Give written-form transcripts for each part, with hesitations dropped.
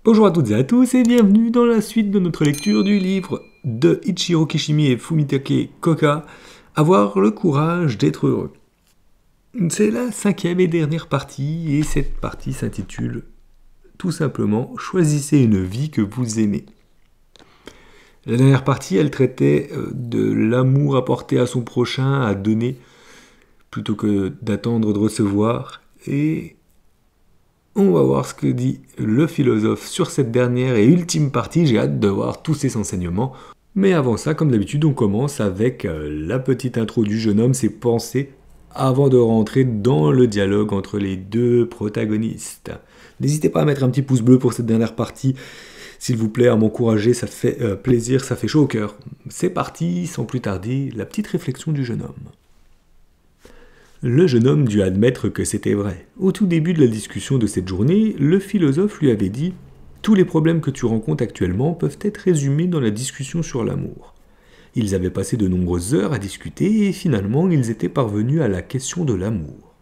Bonjour à toutes et à tous et bienvenue dans la suite de notre lecture du livre de Ichiro Kishimi et Fumitake Koka, Avoir le courage d'être heureux. C'est la cinquième et dernière partie et cette partie s'intitule tout simplement Choisissez une vie que vous aimez. La dernière partie, elle traitait de l'amour apporté à son prochain, à donner plutôt que d'attendre de recevoir, et on va voir ce que dit le philosophe sur cette dernière et ultime partie. J'ai hâte de voir tous ses enseignements. Mais avant ça, comme d'habitude, on commence avec la petite intro du jeune homme, ses pensées, avant de rentrer dans le dialogue entre les deux protagonistes. N'hésitez pas à mettre un petit pouce bleu pour cette dernière partie, s'il vous plaît, à m'encourager, ça fait plaisir, ça fait chaud au cœur. C'est parti, sans plus tarder, la petite réflexion du jeune homme. Le jeune homme dut admettre que c'était vrai. Au tout début de la discussion de cette journée, le philosophe lui avait dit « Tous les problèmes que tu rencontres actuellement peuvent être résumés dans la discussion sur l'amour. » Ils avaient passé de nombreuses heures à discuter et finalement ils étaient parvenus à la question de l'amour.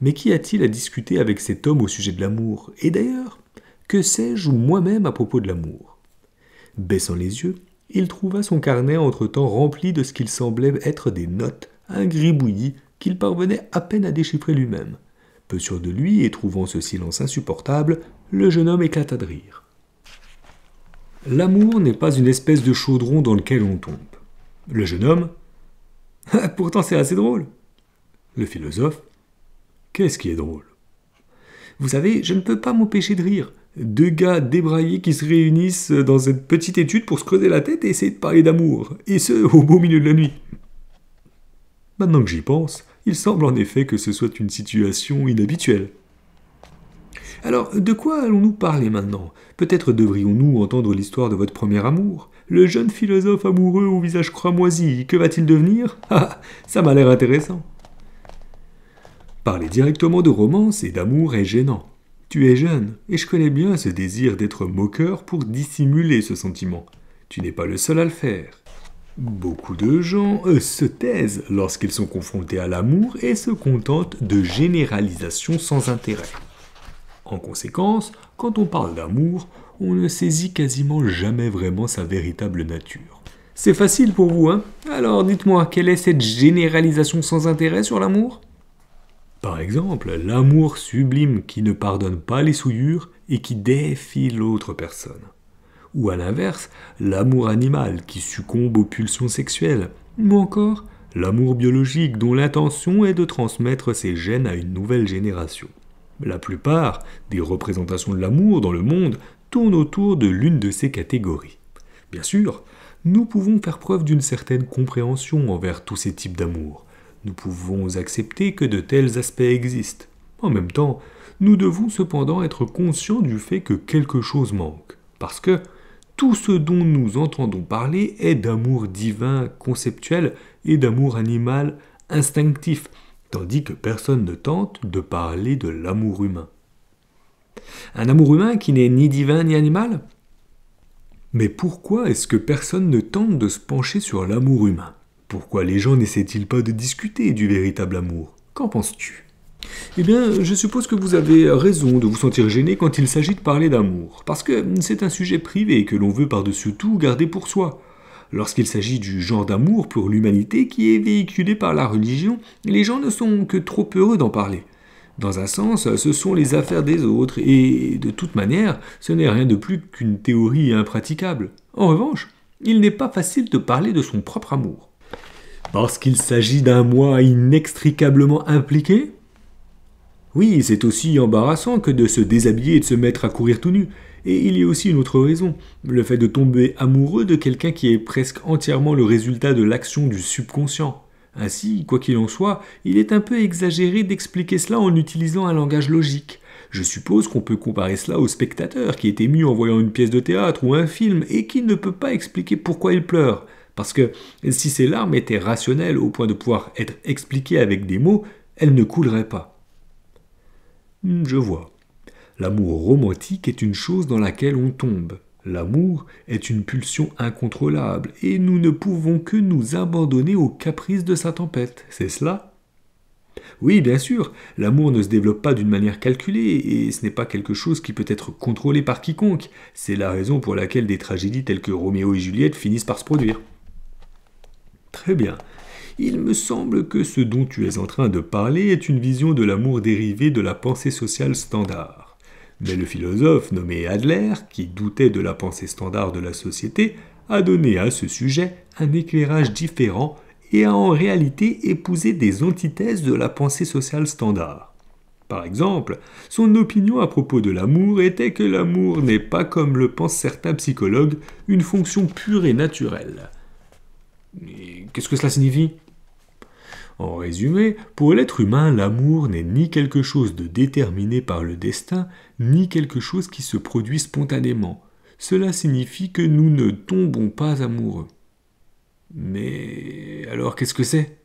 Mais qu'y a-t-il à discuter avec cet homme au sujet de l'amour? Et d'ailleurs, que sais-je moi-même à propos de l'amour? Baissant les yeux, il trouva son carnet entre-temps rempli de ce qu'il semblait être des notes, un gribouillis, qu'il parvenait à peine à déchiffrer lui-même. Peu sûr de lui et trouvant ce silence insupportable, le jeune homme éclata de rire. L'amour n'est pas une espèce de chaudron dans lequel on tombe. Le jeune homme, pourtant c'est assez drôle. Le philosophe, qu'est-ce qui est drôle? Vous savez, je ne peux pas m'empêcher de rire. Deux gars débraillés qui se réunissent dans cette petite étude pour se creuser la tête et essayer de parler d'amour, et ce, au beau milieu de la nuit. Maintenant que j'y pense, il semble en effet que ce soit une situation inhabituelle. Alors, de quoi allons-nous parler maintenant? Peut-être devrions-nous entendre l'histoire de votre premier amour? Le jeune philosophe amoureux au visage cramoisi, que va-t-il devenir? Ah, ça m'a l'air intéressant. Parler directement de romance et d'amour est gênant. Tu es jeune, et je connais bien ce désir d'être moqueur pour dissimuler ce sentiment. Tu n'es pas le seul à le faire. Beaucoup de gens se taisent lorsqu'ils sont confrontés à l'amour et se contentent de généralisations sans intérêt. En conséquence, quand on parle d'amour, on ne saisit quasiment jamais vraiment sa véritable nature. C'est facile pour vous, hein? Alors dites-moi, quelle est cette généralisation sans intérêt sur l'amour? Par exemple, l'amour sublime qui ne pardonne pas les souillures et qui défie l'autre personne. Ou à l'inverse, l'amour animal qui succombe aux pulsions sexuelles, ou encore l'amour biologique dont l'intention est de transmettre ses gènes à une nouvelle génération. La plupart des représentations de l'amour dans le monde tournent autour de l'une de ces catégories. Bien sûr, nous pouvons faire preuve d'une certaine compréhension envers tous ces types d'amour. Nous pouvons accepter que de tels aspects existent. En même temps, nous devons cependant être conscients du fait que quelque chose manque, parce que tout ce dont nous entendons parler est d'amour divin conceptuel et d'amour animal instinctif, tandis que personne ne tente de parler de l'amour humain. Un amour humain qui n'est ni divin ni animal? Mais pourquoi est-ce que personne ne tente de se pencher sur l'amour humain? Pourquoi les gens n'essaient-ils pas de discuter du véritable amour? Qu'en penses-tu? Eh bien, je suppose que vous avez raison de vous sentir gêné quand il s'agit de parler d'amour, parce que c'est un sujet privé que l'on veut par-dessus tout garder pour soi. Lorsqu'il s'agit du genre d'amour pour l'humanité qui est véhiculé par la religion, les gens ne sont que trop heureux d'en parler. Dans un sens, ce sont les affaires des autres, et de toute manière, ce n'est rien de plus qu'une théorie impraticable. En revanche, il n'est pas facile de parler de son propre amour. Parce qu'il s'agit d'un moi inextricablement impliqué? Oui, c'est aussi embarrassant que de se déshabiller et de se mettre à courir tout nu. Et il y a aussi une autre raison, le fait de tomber amoureux de quelqu'un qui est presque entièrement le résultat de l'action du subconscient. Ainsi, quoi qu'il en soit, il est un peu exagéré d'expliquer cela en utilisant un langage logique. Je suppose qu'on peut comparer cela au spectateur qui est ému en voyant une pièce de théâtre ou un film et qui ne peut pas expliquer pourquoi il pleure. Parce que si ces larmes étaient rationnelles au point de pouvoir être expliquées avec des mots, elles ne couleraient pas. Je vois. L'amour romantique est une chose dans laquelle on tombe. L'amour est une pulsion incontrôlable et nous ne pouvons que nous abandonner aux caprices de sa tempête, c'est cela? Oui, bien sûr, l'amour ne se développe pas d'une manière calculée, et ce n'est pas quelque chose qui peut être contrôlé par quiconque. C'est la raison pour laquelle des tragédies telles que Roméo et Juliette finissent par se produire. Très bien. Il me semble que ce dont tu es en train de parler est une vision de l'amour dérivée de la pensée sociale standard. Mais le philosophe nommé Adler, qui doutait de la pensée standard de la société, a donné à ce sujet un éclairage différent et a en réalité épousé des antithèses de la pensée sociale standard. Par exemple, son opinion à propos de l'amour était que l'amour n'est pas, comme le pensent certains psychologues, une fonction pure et naturelle. Et qu'est-ce que cela signifie ? En résumé, pour l'être humain, l'amour n'est ni quelque chose de déterminé par le destin, ni quelque chose qui se produit spontanément. Cela signifie que nous ne tombons pas amoureux. Mais alors qu'est-ce que c'est ?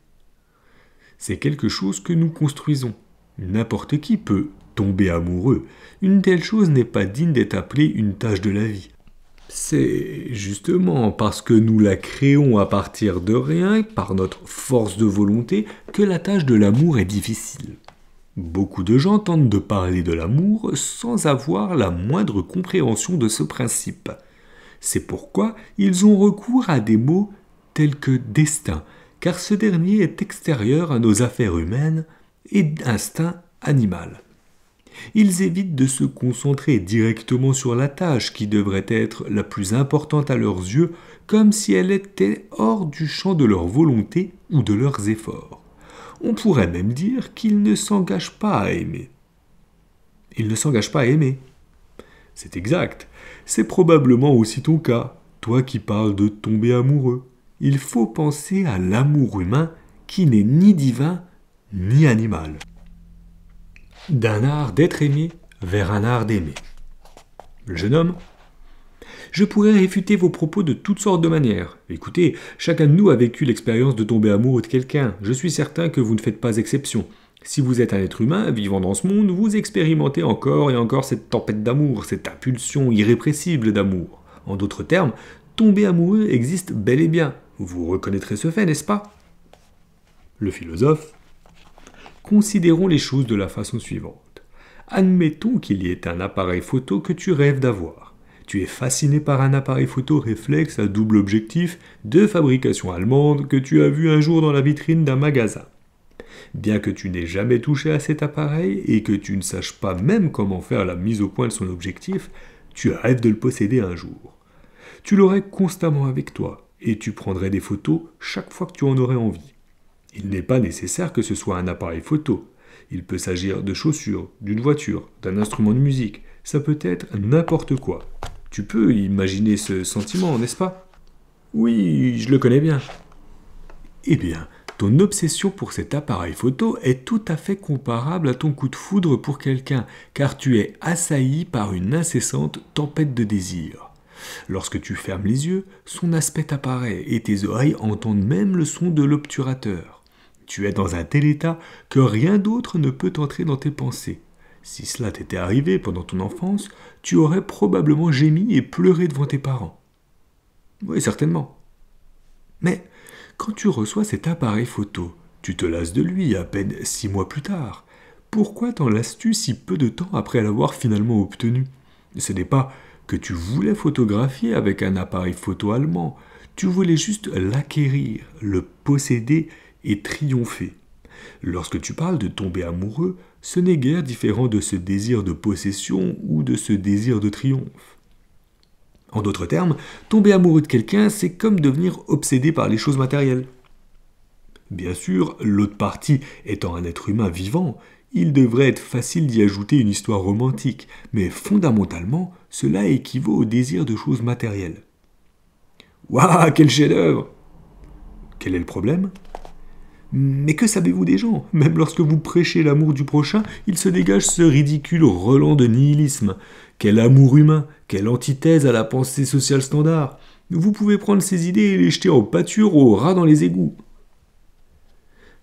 C'est quelque chose que nous construisons. N'importe qui peut tomber amoureux. Une telle chose n'est pas digne d'être appelée une tâche de la vie. C'est justement parce que nous la créons à partir de rien, par notre force de volonté, que la tâche de l'amour est difficile. Beaucoup de gens tentent de parler de l'amour sans avoir la moindre compréhension de ce principe. C'est pourquoi ils ont recours à des mots tels que destin, car ce dernier est extérieur à nos affaires humaines et d'instinct animal. Ils évitent de se concentrer directement sur la tâche qui devrait être la plus importante à leurs yeux, comme si elle était hors du champ de leur volonté ou de leurs efforts. On pourrait même dire qu'ils ne s'engagent pas à aimer. Ils ne s'engagent pas à aimer. C'est exact. C'est probablement aussi ton cas, toi qui parles de tomber amoureux. Il faut penser à l'amour humain qui n'est ni divin ni animal. D'un art d'être aimé vers un art d'aimer. Le jeune homme : je pourrais réfuter vos propos de toutes sortes de manières. Écoutez, chacun de nous a vécu l'expérience de tomber amoureux de quelqu'un. Je suis certain que vous ne faites pas exception. Si vous êtes un être humain vivant dans ce monde, vous expérimentez encore et encore cette tempête d'amour, cette impulsion irrépressible d'amour. En d'autres termes, tomber amoureux existe bel et bien. Vous reconnaîtrez ce fait, n'est-ce pas ? Le philosophe : considérons les choses de la façon suivante. Admettons qu'il y ait un appareil photo que tu rêves d'avoir. Tu es fasciné par un appareil photo réflexe à double objectif de fabrication allemande que tu as vu un jour dans la vitrine d'un magasin. Bien que tu n'aies jamais touché à cet appareil et que tu ne saches pas même comment faire la mise au point de son objectif, tu rêves de le posséder un jour. Tu l'aurais constamment avec toi et tu prendrais des photos chaque fois que tu en aurais envie. Il n'est pas nécessaire que ce soit un appareil photo. Il peut s'agir de chaussures, d'une voiture, d'un instrument de musique. Ça peut être n'importe quoi. Tu peux imaginer ce sentiment, n'est-ce pas ? Oui, je le connais bien. Eh bien, ton obsession pour cet appareil photo est tout à fait comparable à ton coup de foudre pour quelqu'un, car tu es assailli par une incessante tempête de désir. Lorsque tu fermes les yeux, son aspect apparaît et tes oreilles entendent même le son de l'obturateur. Tu es dans un tel état que rien d'autre ne peut entrer dans tes pensées. Si cela t'était arrivé pendant ton enfance, tu aurais probablement gémi et pleuré devant tes parents. Oui, certainement. Mais quand tu reçois cet appareil photo, tu te lasses de lui à peine 6 mois plus tard. Pourquoi t'en lasses-tu si peu de temps après l'avoir finalement obtenu ? Ce n'est pas que tu voulais photographier avec un appareil photo allemand. Tu voulais juste l'acquérir, le posséder et triompher. Lorsque tu parles de tomber amoureux, ce n'est guère différent de ce désir de possession ou de ce désir de triomphe. En d'autres termes, tomber amoureux de quelqu'un, c'est comme devenir obsédé par les choses matérielles. Bien sûr, l'autre partie étant un être humain vivant, il devrait être facile d'y ajouter une histoire romantique, mais fondamentalement, cela équivaut au désir de choses matérielles. Waouh, quel chef-d'œuvre ! Quel est le problème ? Mais que savez-vous des gens ? Même lorsque vous prêchez l'amour du prochain, il se dégage ce ridicule relent de nihilisme. Quel amour humain, quelle antithèse à la pensée sociale standard. Vous pouvez prendre ces idées et les jeter en pâture aux rats dans les égouts.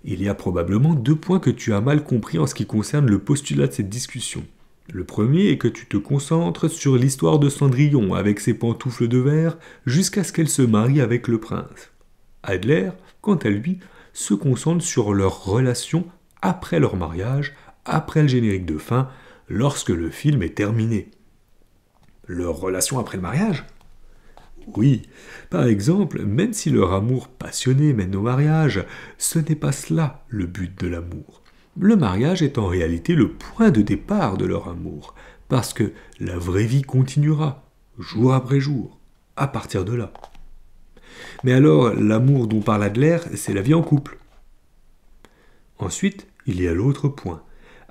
Il y a probablement 2 points que tu as mal compris en ce qui concerne le postulat de cette discussion. Le premier est que tu te concentres sur l'histoire de Cendrillon avec ses pantoufles de verre jusqu'à ce qu'elle se marie avec le prince. Adler, quant à lui, se concentre sur leur relation après leur mariage, après le générique de fin, lorsque le film est terminé. Leur relation après le mariage ? Oui, par exemple, même si leur amour passionné mène au mariage, ce n'est pas cela le but de l'amour. Le mariage est en réalité le point de départ de leur amour, parce que la vraie vie continuera, jour après jour, à partir de là. Mais alors, l'amour dont parle Adler, c'est la vie en couple. Ensuite, il y a l'autre point.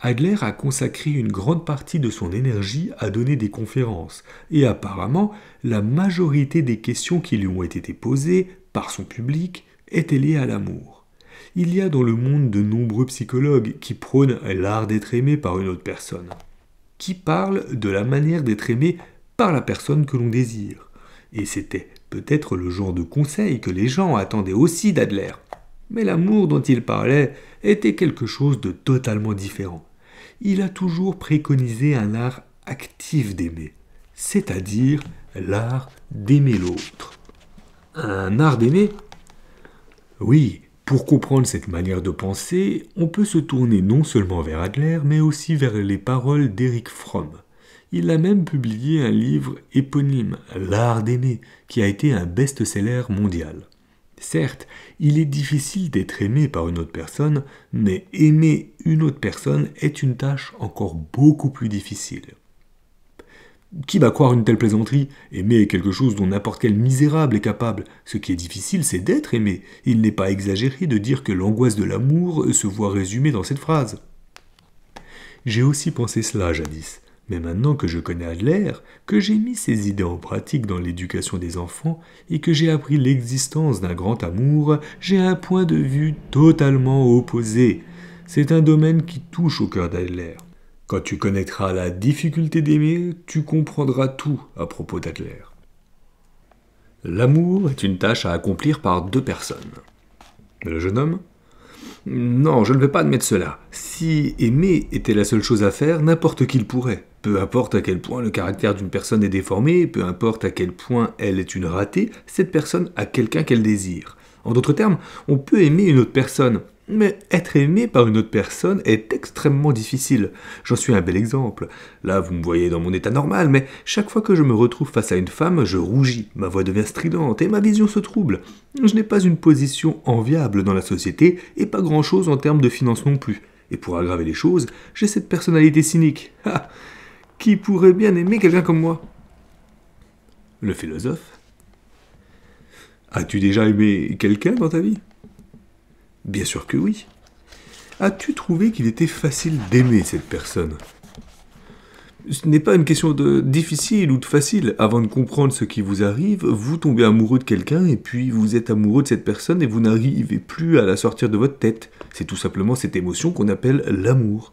Adler a consacré une grande partie de son énergie à donner des conférences, et apparemment, la majorité des questions qui lui ont été posées par son public étaient liées à l'amour. Il y a dans le monde de nombreux psychologues qui prônent l'art d'être aimé par une autre personne, qui parlent de la manière d'être aimé par la personne que l'on désire. Et c'était peut-être le genre de conseil que les gens attendaient aussi d'Adler. Mais l'amour dont il parlait était quelque chose de totalement différent. Il a toujours préconisé un art actif d'aimer, c'est-à-dire l'art d'aimer l'autre. Un art d'aimer ? Oui, pour comprendre cette manière de penser, on peut se tourner non seulement vers Adler, mais aussi vers les paroles d'Erich Fromm. Il a même publié un livre éponyme, L'art d'aimer, qui a été un best-seller mondial. Certes, il est difficile d'être aimé par une autre personne, mais aimer une autre personne est une tâche encore beaucoup plus difficile. Qui va croire une telle plaisanterie ? Aimer est quelque chose dont n'importe quel misérable est capable. Ce qui est difficile, c'est d'être aimé. Il n'est pas exagéré de dire que l'angoisse de l'amour se voit résumée dans cette phrase. J'ai aussi pensé cela jadis. Mais maintenant que je connais Adler, que j'ai mis ses idées en pratique dans l'éducation des enfants et que j'ai appris l'existence d'un grand amour, j'ai un point de vue totalement opposé. C'est un domaine qui touche au cœur d'Adler. Quand tu connaîtras la difficulté d'aimer, tu comprendras tout à propos d'Adler. L'amour est une tâche à accomplir par deux personnes. Le jeune homme ? Non, je ne vais pas admettre cela. Si aimer était la seule chose à faire, n'importe qui le pourrait. Peu importe à quel point le caractère d'une personne est déformé, peu importe à quel point elle est une ratée, cette personne a quelqu'un qu'elle désire. En d'autres termes, on peut aimer une autre personne, mais être aimé par une autre personne est extrêmement difficile. J'en suis un bel exemple. Là, vous me voyez dans mon état normal, mais chaque fois que je me retrouve face à une femme, je rougis, ma voix devient stridente et ma vision se trouble. Je n'ai pas une position enviable dans la société et pas grand-chose en termes de finances non plus. Et pour aggraver les choses, j'ai cette personnalité cynique. Ah, qui pourrait bien aimer quelqu'un comme moi ? Le philosophe. As-tu déjà aimé quelqu'un dans ta vie ? Bien sûr que oui. As-tu trouvé qu'il était facile d'aimer cette personne ? Ce n'est pas une question de difficile ou de facile. Avant de comprendre ce qui vous arrive, vous tombez amoureux de quelqu'un et puis vous êtes amoureux de cette personne et vous n'arrivez plus à la sortir de votre tête. C'est tout simplement cette émotion qu'on appelle l'amour.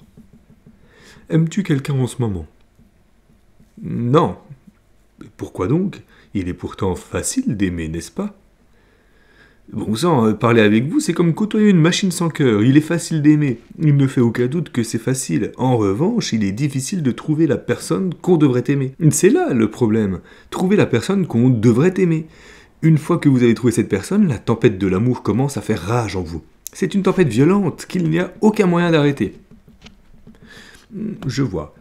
Aimes-tu quelqu'un en ce moment ? Non. Pourquoi donc ? Il est pourtant facile d'aimer, n'est-ce pas ? Bon sang, parler avec vous, c'est comme côtoyer une machine sans cœur. Il est facile d'aimer. Il ne fait aucun doute que c'est facile. En revanche, il est difficile de trouver la personne qu'on devrait aimer. C'est là le problème. Trouver la personne qu'on devrait aimer. Une fois que vous avez trouvé cette personne, la tempête de l'amour commence à faire rage en vous. C'est une tempête violente qu'il n'y a aucun moyen d'arrêter. Je vois.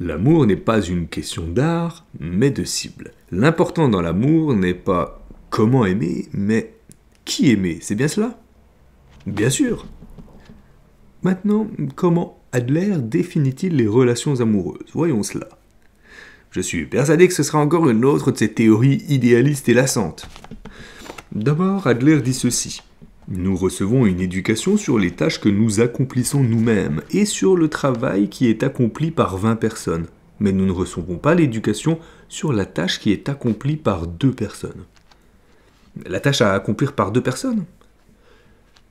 L'amour n'est pas une question d'art, mais de cible. L'important dans l'amour n'est pas comment aimer, mais qui aimer, c'est bien cela ? Bien sûr. Maintenant, comment Adler définit-il les relations amoureuses ? Voyons cela. Je suis persuadé que ce sera encore une autre de ces théories idéalistes et lassantes. D'abord, Adler dit ceci. Nous recevons une éducation sur les tâches que nous accomplissons nous-mêmes et sur le travail qui est accompli par 20 personnes. Mais nous ne recevons pas l'éducation sur la tâche qui est accomplie par 2 personnes. La tâche à accomplir par 2 personnes ?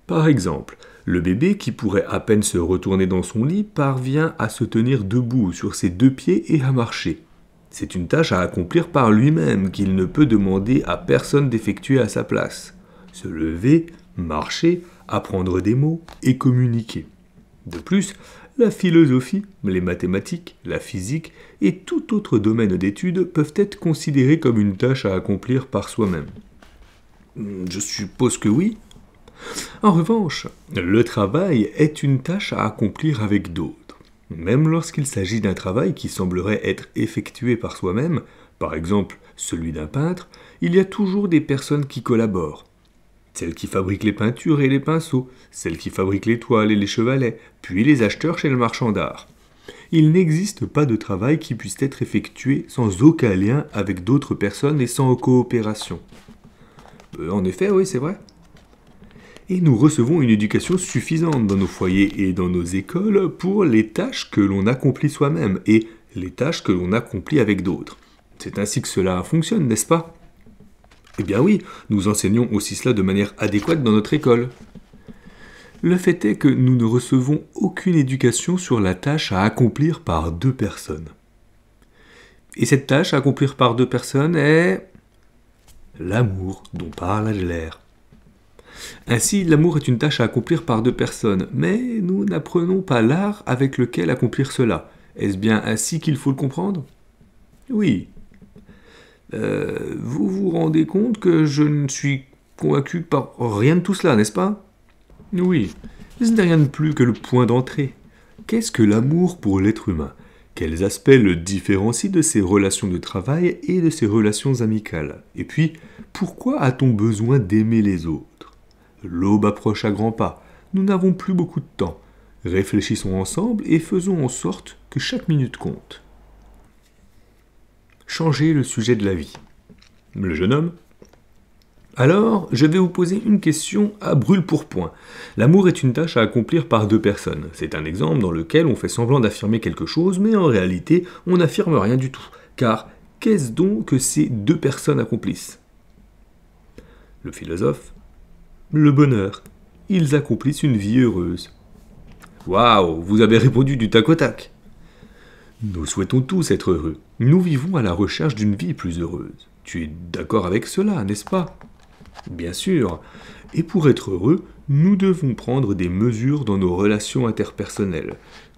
Par exemple, le bébé qui pourrait à peine se retourner dans son lit parvient à se tenir debout sur ses 2 pieds et à marcher. C'est une tâche à accomplir par lui-même qu'il ne peut demander à personne d'effectuer à sa place. Se lever, marcher, apprendre des mots et communiquer. De plus, la philosophie, les mathématiques, la physique et tout autre domaine d'études peuvent être considérés comme une tâche à accomplir par soi-même. Je suppose que oui. En revanche, le travail est une tâche à accomplir avec d'autres. Même lorsqu'il s'agit d'un travail qui semblerait être effectué par soi-même, par exemple celui d'un peintre, il y a toujours des personnes qui collaborent. Celles qui fabriquent les peintures et les pinceaux, celles qui fabriquent les toiles et les chevalets, puis les acheteurs chez le marchand d'art. Il n'existe pas de travail qui puisse être effectué sans aucun lien avec d'autres personnes et sans coopération. En effet, oui, c'est vrai. Et nous recevons une éducation suffisante dans nos foyers et dans nos écoles pour les tâches que l'on accomplit soi-même et les tâches que l'on accomplit avec d'autres. C'est ainsi que cela fonctionne, n'est-ce pas ? Eh bien oui, nous enseignons aussi cela de manière adéquate dans notre école. Le fait est que nous ne recevons aucune éducation sur la tâche à accomplir par deux personnes. Et cette tâche à accomplir par deux personnes est l'amour dont parle Adler. Ainsi, l'amour est une tâche à accomplir par deux personnes, mais nous n'apprenons pas l'art avec lequel accomplir cela. Est-ce bien ainsi qu'il faut le comprendre ? Oui. Vous vous rendez compte que je ne suis convaincu par rien de tout cela, n'est-ce pas ? Oui. Ce n'est rien de plus que le point d'entrée. Qu'est-ce que l'amour pour l'être humain ? Quels aspects le différencient de ses relations de travail et de ses relations amicales ? Et puis, pourquoi a-t-on besoin d'aimer les autres ? L'aube approche à grands pas. Nous n'avons plus beaucoup de temps. Réfléchissons ensemble et faisons en sorte que chaque minute compte. Changer le sujet de la vie. Le jeune homme ? Alors, je vais vous poser une question à brûle-pourpoint. L'amour est une tâche à accomplir par deux personnes. C'est un exemple dans lequel on fait semblant d'affirmer quelque chose, mais en réalité, on n'affirme rien du tout. Car qu'est-ce donc que ces deux personnes accomplissent ? Le philosophe ? Le bonheur. Ils accomplissent une vie heureuse. Waouh, vous avez répondu du tac au tac. Nous souhaitons tous être heureux. Nous vivons à la recherche d'une vie plus heureuse. Tu es d'accord avec cela, n'est-ce pas ? Bien sûr. Et pour être heureux, nous devons prendre des mesures dans nos relations interpersonnelles.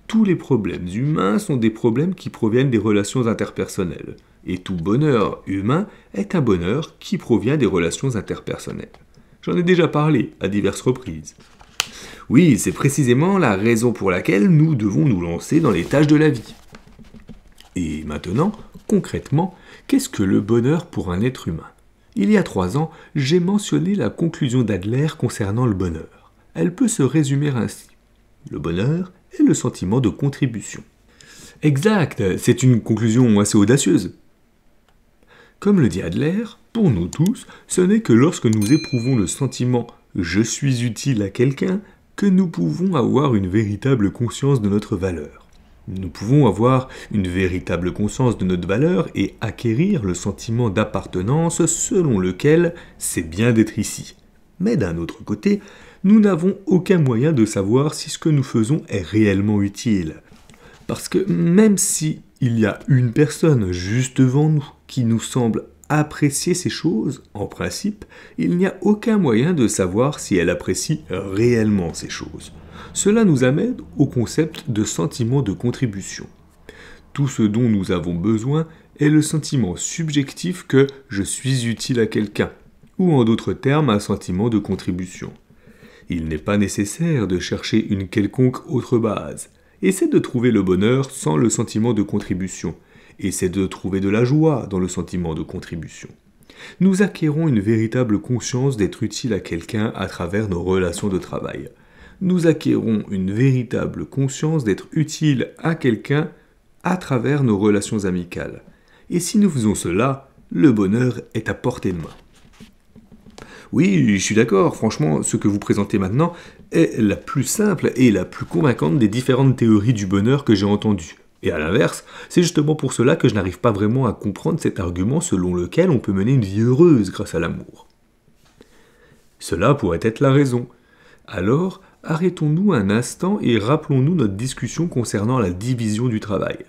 Tous les problèmes humains sont des problèmes qui proviennent des relations interpersonnelles. Et tout bonheur humain est un bonheur qui provient des relations interpersonnelles. J'en ai déjà parlé à diverses reprises. Oui, c'est précisément la raison pour laquelle nous devons nous lancer dans les tâches de la vie. Et maintenant, concrètement, qu'est-ce que le bonheur pour un être humain ? Il y a 3 ans, j'ai mentionné la conclusion d'Adler concernant le bonheur. Elle peut se résumer ainsi. Le bonheur est le sentiment de contribution. Exact, c'est une conclusion assez audacieuse. Comme le dit Adler, pour nous tous, ce n'est que lorsque nous éprouvons le sentiment « je suis utile à quelqu'un » que nous pouvons avoir une véritable conscience de notre valeur. Nous pouvons avoir une véritable conscience de notre valeur et acquérir le sentiment d'appartenance selon lequel c'est bien d'être ici. Mais d'un autre côté, nous n'avons aucun moyen de savoir si ce que nous faisons est réellement utile. Parce que même si il y a une personne juste devant nous qui nous semble apprécier ces choses, en principe, il n'y a aucun moyen de savoir si elle apprécie réellement ces choses. Cela nous amène au concept de sentiment de contribution. Tout ce dont nous avons besoin est le sentiment subjectif que je suis utile à quelqu'un, ou en d'autres termes un sentiment de contribution. Il n'est pas nécessaire de chercher une quelconque autre base. Essaie de trouver le bonheur sans le sentiment de contribution. Essaie de trouver de la joie dans le sentiment de contribution. Nous acquérons une véritable conscience d'être utile à quelqu'un à travers nos relations de travail. Nous acquérons une véritable conscience d'être utile à quelqu'un à travers nos relations amicales. Et si nous faisons cela, le bonheur est à portée de main. Oui, je suis d'accord, franchement, ce que vous présentez maintenant est la plus simple et la plus convaincante des différentes théories du bonheur que j'ai entendues. Et à l'inverse, c'est justement pour cela que je n'arrive pas vraiment à comprendre cet argument selon lequel on peut mener une vie heureuse grâce à l'amour. Cela pourrait être la raison. Alors, arrêtons-nous un instant et rappelons-nous notre discussion concernant la division du travail.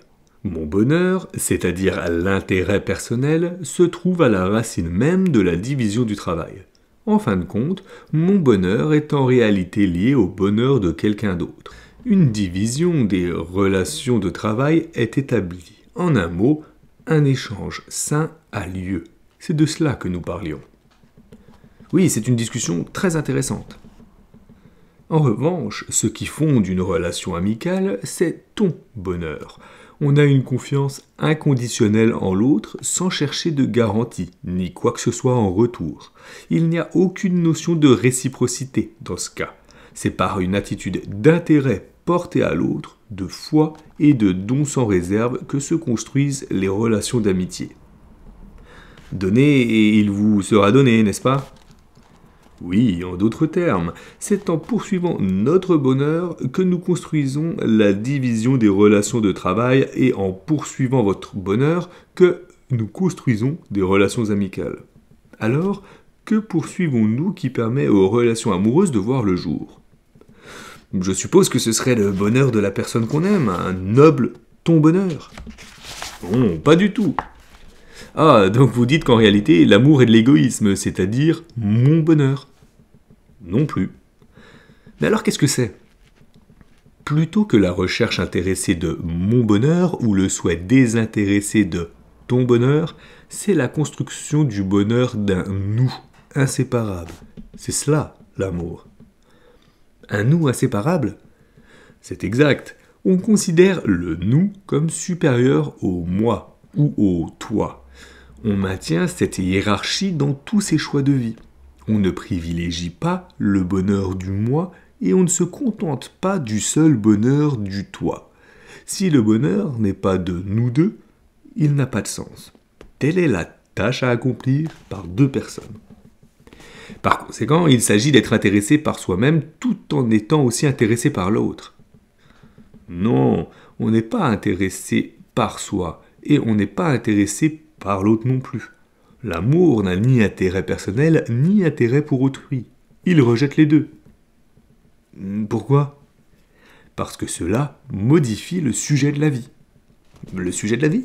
Mon bonheur, c'est-à-dire l'intérêt personnel, se trouve à la racine même de la division du travail. En fin de compte, mon bonheur est en réalité lié au bonheur de quelqu'un d'autre. Une division des relations de travail est établie. En un mot, un échange sain a lieu. C'est de cela que nous parlions. Oui, c'est une discussion très intéressante. En revanche, ce qui fonde une relation amicale, c'est ton bonheur. On a une confiance inconditionnelle en l'autre sans chercher de garantie, ni quoi que ce soit en retour. Il n'y a aucune notion de réciprocité dans ce cas. C'est par une attitude d'intérêt porté à l'autre, de foi et de don sans réserve que se construisent les relations d'amitié. Donnez et il vous sera donné, n'est-ce pas ? Oui, en d'autres termes, c'est en poursuivant notre bonheur que nous construisons la division des relations de travail et en poursuivant votre bonheur que nous construisons des relations amicales. Alors, que poursuivons-nous qui permet aux relations amoureuses de voir le jour ? Je suppose que ce serait le bonheur de la personne qu'on aime, un noble ton bonheur. Non, pas du tout. Ah, donc vous dites qu'en réalité, l'amour est de l'égoïsme, c'est-à-dire mon bonheur. Non plus. Mais alors qu'est-ce que c'est ? Plutôt que la recherche intéressée de mon bonheur ou le souhait désintéressé de ton bonheur, c'est la construction du bonheur d'un nous inséparable. C'est cela, l'amour. Un nous inséparable ? C'est exact. On considère le nous comme supérieur au moi ou au toi. On maintient cette hiérarchie dans tous ses choix de vie. On ne privilégie pas le bonheur du moi et on ne se contente pas du seul bonheur du toi. Si le bonheur n'est pas de nous deux, il n'a pas de sens. Telle est la tâche à accomplir par deux personnes. Par conséquent, il s'agit d'être intéressé par soi-même tout en étant aussi intéressé par l'autre. Non, on n'est pas intéressé par soi et on n'est pas intéressé par l'autre non plus. L'amour n'a ni intérêt personnel, ni intérêt pour autrui. Il rejette les deux. Pourquoi ? Parce que cela modifie le sujet de la vie. Le sujet de la vie ?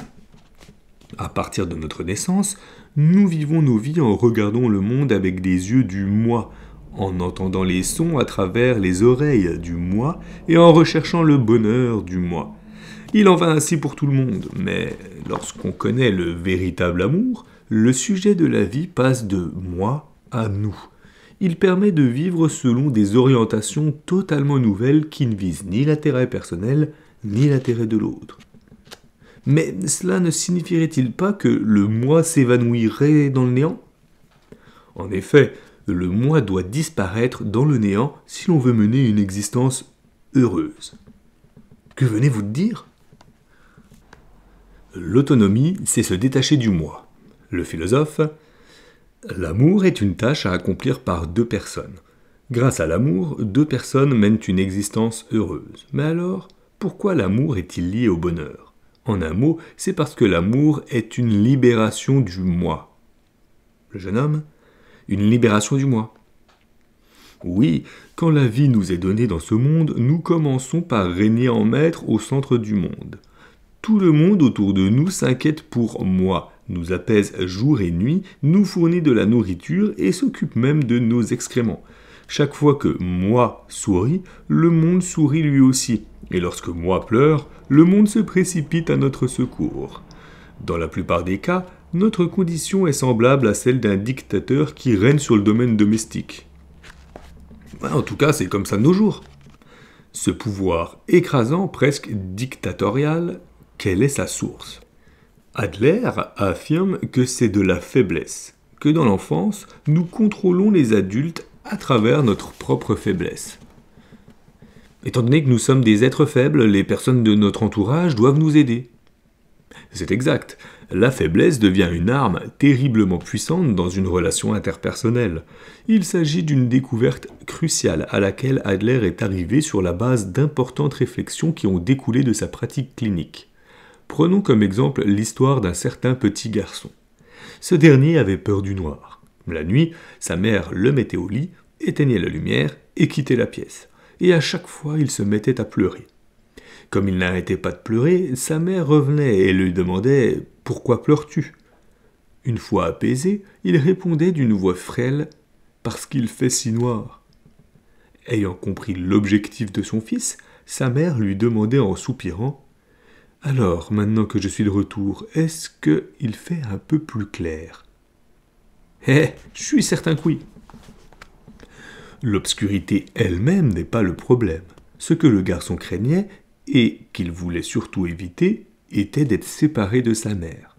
À partir de notre naissance, nous vivons nos vies en regardant le monde avec des yeux du moi, en entendant les sons à travers les oreilles du moi et en recherchant le bonheur du moi. Il en va ainsi pour tout le monde, mais lorsqu'on connaît le véritable amour, le sujet de la vie passe de moi à nous. Il permet de vivre selon des orientations totalement nouvelles qui ne visent ni l'intérêt personnel, ni l'intérêt de l'autre. Mais cela ne signifierait-il pas que le moi s'évanouirait dans le néant ? En effet, le moi doit disparaître dans le néant si l'on veut mener une existence heureuse. Que venez-vous de dire ? L'autonomie, c'est se détacher du moi. Le philosophe, l'amour est une tâche à accomplir par deux personnes. Grâce à l'amour, deux personnes mènent une existence heureuse. Mais alors, pourquoi l'amour est-il lié au bonheur ? En un mot, c'est parce que l'amour est une libération du moi. Le jeune homme, une libération du moi. Oui, quand la vie nous est donnée dans ce monde, nous commençons par régner en maître au centre du monde. Tout le monde autour de nous s'inquiète pour moi, nous apaise jour et nuit, nous fournit de la nourriture et s'occupe même de nos excréments. Chaque fois que moi sourit, le monde sourit lui aussi. Et lorsque moi pleure, le monde se précipite à notre secours. Dans la plupart des cas, notre condition est semblable à celle d'un dictateur qui règne sur le domaine domestique. En tout cas, c'est comme ça de nos jours. Ce pouvoir écrasant, presque dictatorial, quelle est sa source ? Adler affirme que c'est de la faiblesse, que dans l'enfance, nous contrôlons les adultes à travers notre propre faiblesse. Étant donné que nous sommes des êtres faibles, les personnes de notre entourage doivent nous aider. C'est exact, la faiblesse devient une arme terriblement puissante dans une relation interpersonnelle. Il s'agit d'une découverte cruciale à laquelle Adler est arrivé sur la base d'importantes réflexions qui ont découlé de sa pratique clinique. Prenons comme exemple l'histoire d'un certain petit garçon. Ce dernier avait peur du noir. La nuit, sa mère le mettait au lit, éteignait la lumière et quittait la pièce. Et à chaque fois, il se mettait à pleurer. Comme il n'arrêtait pas de pleurer, sa mère revenait et lui demandait « Pourquoi pleures-tu » Une fois apaisé, il répondait d'une voix frêle « Parce qu'il fait si noir ». Ayant compris l'objectif de son fils, sa mère lui demandait en soupirant « Alors, maintenant que je suis de retour, est-ce qu'il fait un peu plus clair ?» Je suis certain que oui. L'obscurité elle-même n'est pas le problème. Ce que le garçon craignait, et qu'il voulait surtout éviter, était d'être séparé de sa mère.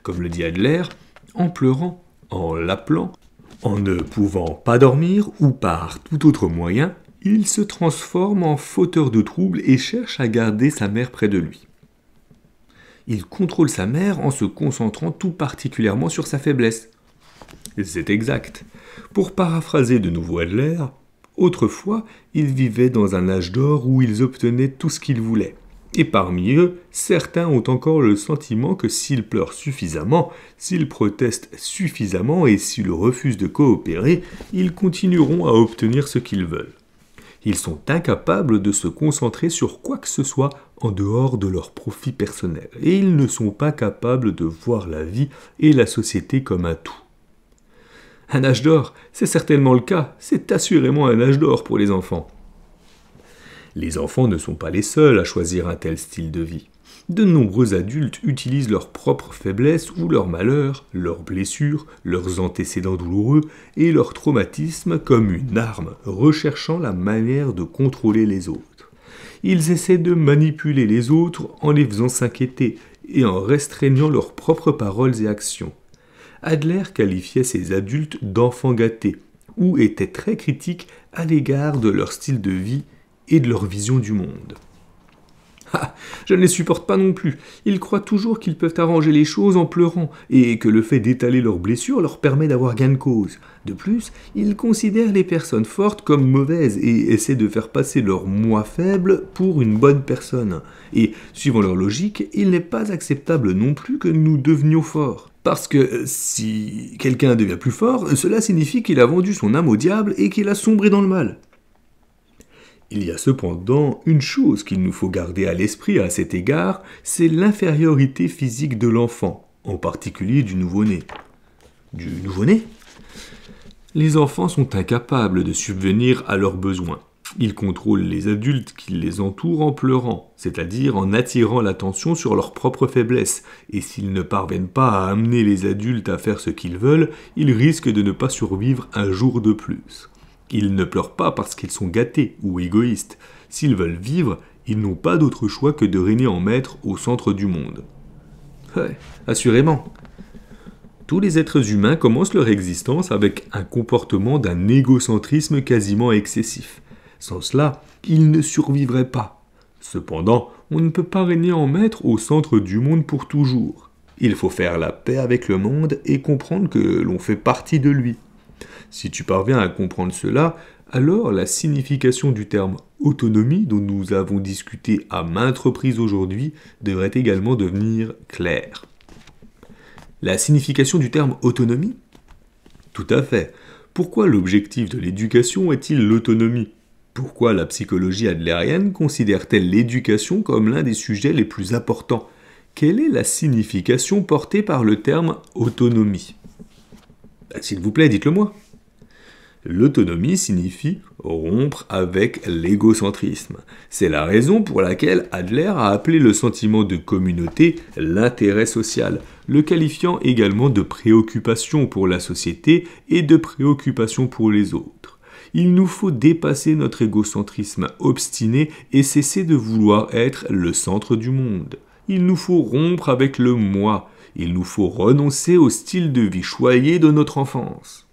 Comme le dit Adler, en pleurant, en l'appelant, en ne pouvant pas dormir ou par tout autre moyen, il se transforme en fauteur de troubles et cherche à garder sa mère près de lui. Il contrôle sa mère en se concentrant tout particulièrement sur sa faiblesse. C'est exact. Pour paraphraser de nouveau Adler, autrefois, ils vivaient dans un âge d'or où ils obtenaient tout ce qu'ils voulaient. Et parmi eux, certains ont encore le sentiment que s'ils pleurent suffisamment, s'ils protestent suffisamment et s'ils refusent de coopérer, ils continueront à obtenir ce qu'ils veulent. Ils sont incapables de se concentrer sur quoi que ce soit en dehors de leur profit personnel, et ils ne sont pas capables de voir la vie et la société comme un tout. Un âge d'or, c'est certainement le cas, c'est assurément un âge d'or pour les enfants. Les enfants ne sont pas les seuls à choisir un tel style de vie. De nombreux adultes utilisent leurs propres faiblesses ou leurs malheurs, leurs blessures, leurs antécédents douloureux et leurs traumatismes comme une arme, recherchant la manière de contrôler les autres. Ils essaient de manipuler les autres en les faisant s'inquiéter et en restreignant leurs propres paroles et actions. Adler qualifiait ces adultes d'enfants gâtés, ou était très critique à l'égard de leur style de vie et de leur vision du monde. Ah, je ne les supporte pas non plus. Ils croient toujours qu'ils peuvent arranger les choses en pleurant, et que le fait d'étaler leurs blessures leur permet d'avoir gain de cause. De plus, ils considèrent les personnes fortes comme mauvaises et essaient de faire passer leur moi faible pour une bonne personne. Et, suivant leur logique, il n'est pas acceptable non plus que nous devenions forts. Parce que si quelqu'un devient plus fort, cela signifie qu'il a vendu son âme au diable et qu'il a sombré dans le mal. Il y a cependant une chose qu'il nous faut garder à l'esprit à cet égard, c'est l'infériorité physique de l'enfant, en particulier du nouveau-né. Du nouveau-né ? Les enfants sont incapables de subvenir à leurs besoins. Ils contrôlent les adultes qui les entourent en pleurant, c'est-à-dire en attirant l'attention sur leurs propres faiblesses, et s'ils ne parviennent pas à amener les adultes à faire ce qu'ils veulent, ils risquent de ne pas survivre un jour de plus. Ils ne pleurent pas parce qu'ils sont gâtés ou égoïstes. S'ils veulent vivre, ils n'ont pas d'autre choix que de régner en maître au centre du monde. Ouais, assurément. Tous les êtres humains commencent leur existence avec un comportement d'un égocentrisme quasiment excessif. Sans cela, ils ne survivraient pas. Cependant, on ne peut pas régner en maître au centre du monde pour toujours. Il faut faire la paix avec le monde et comprendre que l'on fait partie de lui. Si tu parviens à comprendre cela, alors la signification du terme « autonomie » dont nous avons discuté à maintes reprises aujourd'hui devrait également devenir claire. La signification du terme « autonomie » ? Tout à fait. Pourquoi l'objectif de l'éducation est-il l'autonomie ? Pourquoi la psychologie adlérienne considère-t-elle l'éducation comme l'un des sujets les plus importants ? Quelle est la signification portée par le terme « autonomie » ? S'il vous plaît, dites-le moi. L'autonomie signifie rompre avec l'égocentrisme. C'est la raison pour laquelle Adler a appelé le sentiment de communauté l'intérêt social, le qualifiant également de préoccupation pour la société et de préoccupation pour les autres. Il nous faut dépasser notre égocentrisme obstiné et cesser de vouloir être le centre du monde. Il nous faut rompre avec le moi. Il nous faut renoncer au style de vie choyé de notre enfance.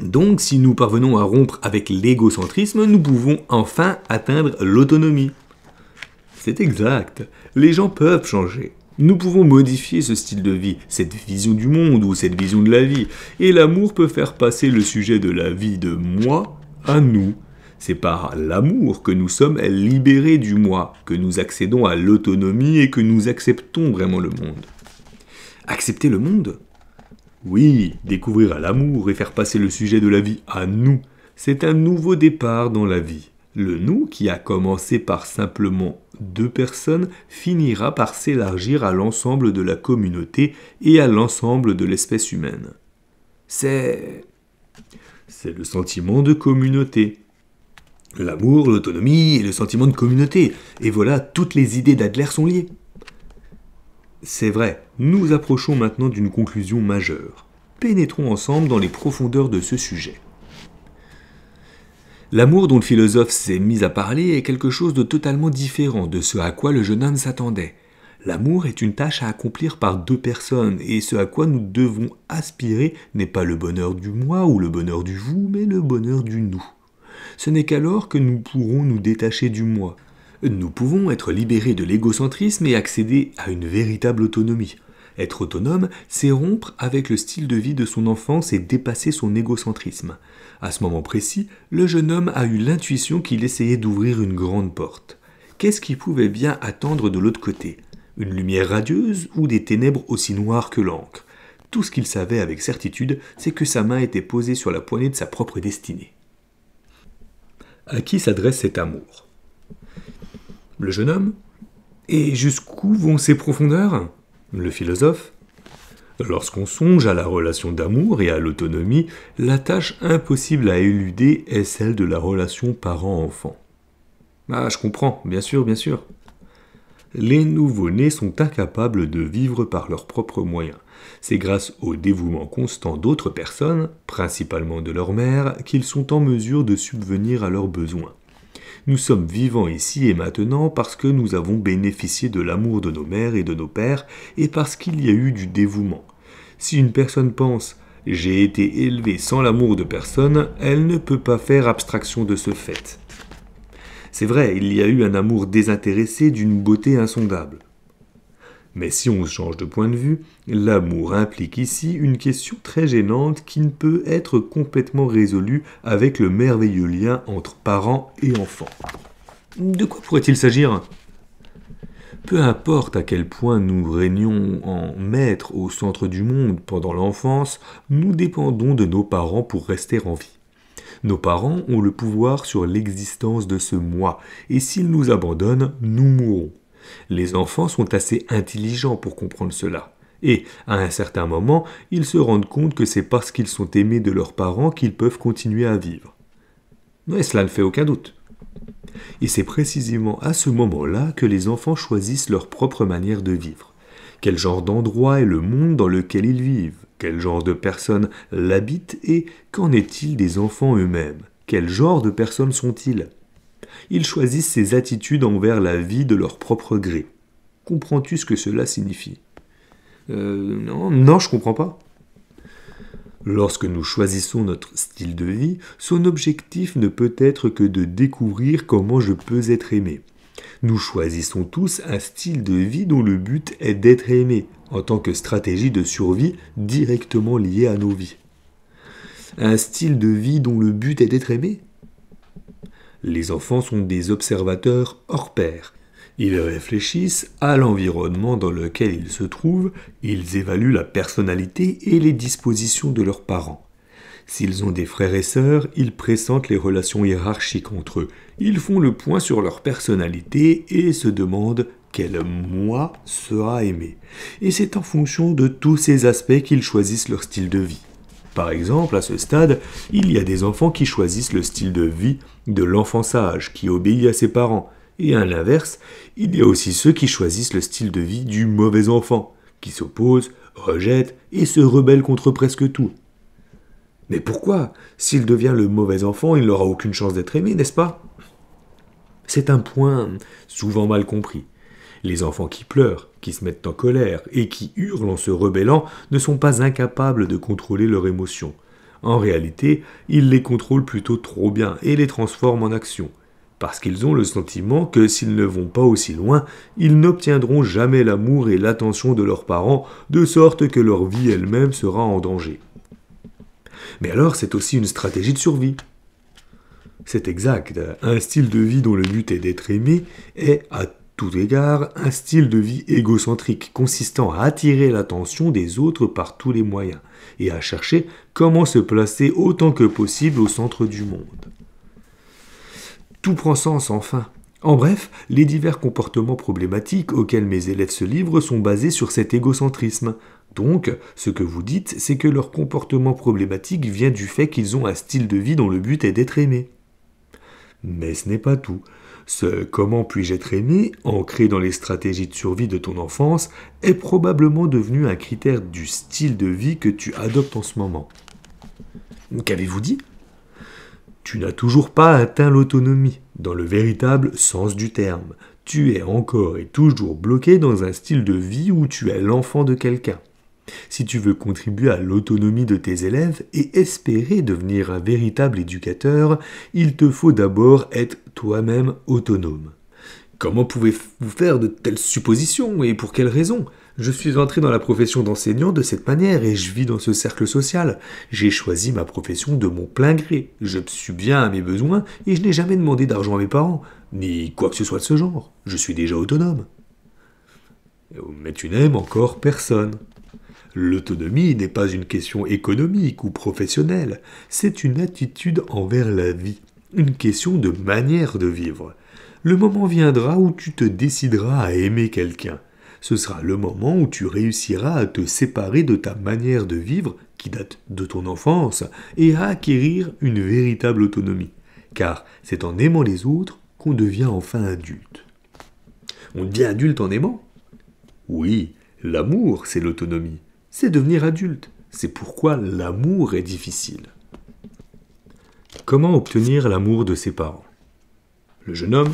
Donc, si nous parvenons à rompre avec l'égocentrisme, nous pouvons enfin atteindre l'autonomie. C'est exact, les gens peuvent changer. Nous pouvons modifier ce style de vie, cette vision du monde ou cette vision de la vie, et l'amour peut faire passer le sujet de la vie de moi à nous. C'est par l'amour que nous sommes libérés du moi, que nous accédons à l'autonomie et que nous acceptons vraiment le monde. Accepter le monde ? Oui, découvrir l'amour et faire passer le sujet de la vie à nous, c'est un nouveau départ dans la vie. Le nous, qui a commencé par simplement 2 personnes, finira par s'élargir à l'ensemble de la communauté et à l'ensemble de l'espèce humaine. C'est le sentiment de communauté. L'amour, l'autonomie et le sentiment de communauté. Et voilà, toutes les idées d'Adler sont liées. C'est vrai, nous approchons maintenant d'une conclusion majeure. Pénétrons ensemble dans les profondeurs de ce sujet. L'amour dont le philosophe s'est mis à parler est quelque chose de totalement différent de ce à quoi le jeune homme s'attendait. L'amour est une tâche à accomplir par deux personnes, et ce à quoi nous devons aspirer n'est pas le bonheur du moi ou le bonheur du vous, mais le bonheur du nous. Ce n'est qu'alors que nous pourrons nous détacher du moi. Nous pouvons être libérés de l'égocentrisme et accéder à une véritable autonomie. Être autonome, c'est rompre avec le style de vie de son enfance et dépasser son égocentrisme. À ce moment précis, le jeune homme a eu l'intuition qu'il essayait d'ouvrir une grande porte. Qu'est-ce qu'il pouvait bien attendre de l'autre côté ? Une lumière radieuse ou des ténèbres aussi noires que l'encre ? Tout ce qu'il savait avec certitude, c'est que sa main était posée sur la poignée de sa propre destinée. À qui s'adresse cet amour ? Le jeune homme ? Et jusqu'où vont ses profondeurs ? Le philosophe ? Lorsqu'on songe à la relation d'amour et à l'autonomie, la tâche impossible à éluder est celle de la relation parent-enfant. Ah, je comprends, bien sûr, bien sûr. Les nouveau-nés sont incapables de vivre par leurs propres moyens. C'est grâce au dévouement constant d'autres personnes, principalement de leur mère, qu'ils sont en mesure de subvenir à leurs besoins. Nous sommes vivants ici et maintenant parce que nous avons bénéficié de l'amour de nos mères et de nos pères et parce qu'il y a eu du dévouement. Si une personne pense « j'ai été élevé sans l'amour de personne », elle ne peut pas faire abstraction de ce fait. C'est vrai, il y a eu un amour désintéressé d'une beauté insondable. Mais si on change de point de vue, l'amour implique ici une question très gênante qui ne peut être complètement résolue avec le merveilleux lien entre parents et enfants. De quoi pourrait-il s'agir ? Peu importe à quel point nous régnions en maîtres au centre du monde pendant l'enfance, nous dépendons de nos parents pour rester en vie. Nos parents ont le pouvoir sur l'existence de ce moi, et s'ils nous abandonnent, nous mourrons. Les enfants sont assez intelligents pour comprendre cela. Et, à un certain moment, ils se rendent compte que c'est parce qu'ils sont aimés de leurs parents qu'ils peuvent continuer à vivre. Mais cela ne fait aucun doute. Et c'est précisément à ce moment-là que les enfants choisissent leur propre manière de vivre. Quel genre d'endroit est le monde dans lequel ils vivent ? Quel genre de personnes l'habitent et qu'en est-il des enfants eux-mêmes ? Quel genre de personnes sont-ils ? Ils choisissent ces attitudes envers la vie de leur propre gré. Comprends-tu ce que cela signifie ? Non, je comprends pas. Lorsque nous choisissons notre style de vie, son objectif ne peut être que de découvrir comment je peux être aimé. Nous choisissons tous un style de vie dont le but est d'être aimé, en tant que stratégie de survie directement liée à nos vies. Un style de vie dont le but est d'être aimé ? Les enfants sont des observateurs hors pair. Ils réfléchissent à l'environnement dans lequel ils se trouvent, ils évaluent la personnalité et les dispositions de leurs parents. S'ils ont des frères et sœurs, ils pressentent les relations hiérarchiques entre eux. Ils font le point sur leur personnalité et se demandent quel moi sera aimé. Et c'est en fonction de tous ces aspects qu'ils choisissent leur style de vie. Par exemple, à ce stade, il y a des enfants qui choisissent le style de vie de l'enfant sage, qui obéit à ses parents. Et à l'inverse, il y a aussi ceux qui choisissent le style de vie du mauvais enfant, qui s'oppose, rejette et se rebelle contre presque tout. Mais pourquoi ? S'il devient le mauvais enfant, il n'aura aucune chance d'être aimé, n'est-ce pas ? C'est un point souvent mal compris. Les enfants qui pleurent, qui se mettent en colère et qui hurlent en se rebellant ne sont pas incapables de contrôler leurs émotions. En réalité, ils les contrôlent plutôt trop bien et les transforment en action. Parce qu'ils ont le sentiment que s'ils ne vont pas aussi loin, ils n'obtiendront jamais l'amour et l'attention de leurs parents, de sorte que leur vie elle-même sera en danger. Mais alors, c'est aussi une stratégie de survie. C'est exact, un style de vie dont le but est d'être aimé est, à tout égard, un style de vie égocentrique, consistant à attirer l'attention des autres par tous les moyens, et à chercher comment se placer autant que possible au centre du monde. Tout prend sens enfin. En bref, les divers comportements problématiques auxquels mes élèves se livrent sont basés sur cet égocentrisme. Donc, ce que vous dites, c'est que leur comportement problématique vient du fait qu'ils ont un style de vie dont le but est d'être aimé. Mais ce n'est pas tout. Ce « comment puis-je être aimé » ancré dans les stratégies de survie de ton enfance est probablement devenu un critère du style de vie que tu adoptes en ce moment. Qu'avez-vous dit ? Tu n'as toujours pas atteint l'autonomie, dans le véritable sens du terme. Tu es encore et toujours bloqué dans un style de vie où tu es l'enfant de quelqu'un. Si tu veux contribuer à l'autonomie de tes élèves et espérer devenir un véritable éducateur, il te faut d'abord être toi-même autonome. Comment pouvez-vous faire de telles suppositions et pour quelles raisons? Je suis entré dans la profession d'enseignant de cette manière et je vis dans ce cercle social. J'ai choisi ma profession de mon plein gré. Je suis bien à mes besoins et je n'ai jamais demandé d'argent à mes parents, ni quoi que ce soit de ce genre. Je suis déjà autonome. Mais tu n'aimes encore personne. L'autonomie n'est pas une question économique ou professionnelle, c'est une attitude envers la vie, une question de manière de vivre. Le moment viendra où tu te décideras à aimer quelqu'un. Ce sera le moment où tu réussiras à te séparer de ta manière de vivre, qui date de ton enfance, et à acquérir une véritable autonomie. Car c'est en aimant les autres qu'on devient enfin adulte. On devient adulte en aimant? Oui, l'amour, c'est l'autonomie. C'est devenir adulte. C'est pourquoi l'amour est difficile. Comment obtenir l'amour de ses parents? Le jeune homme: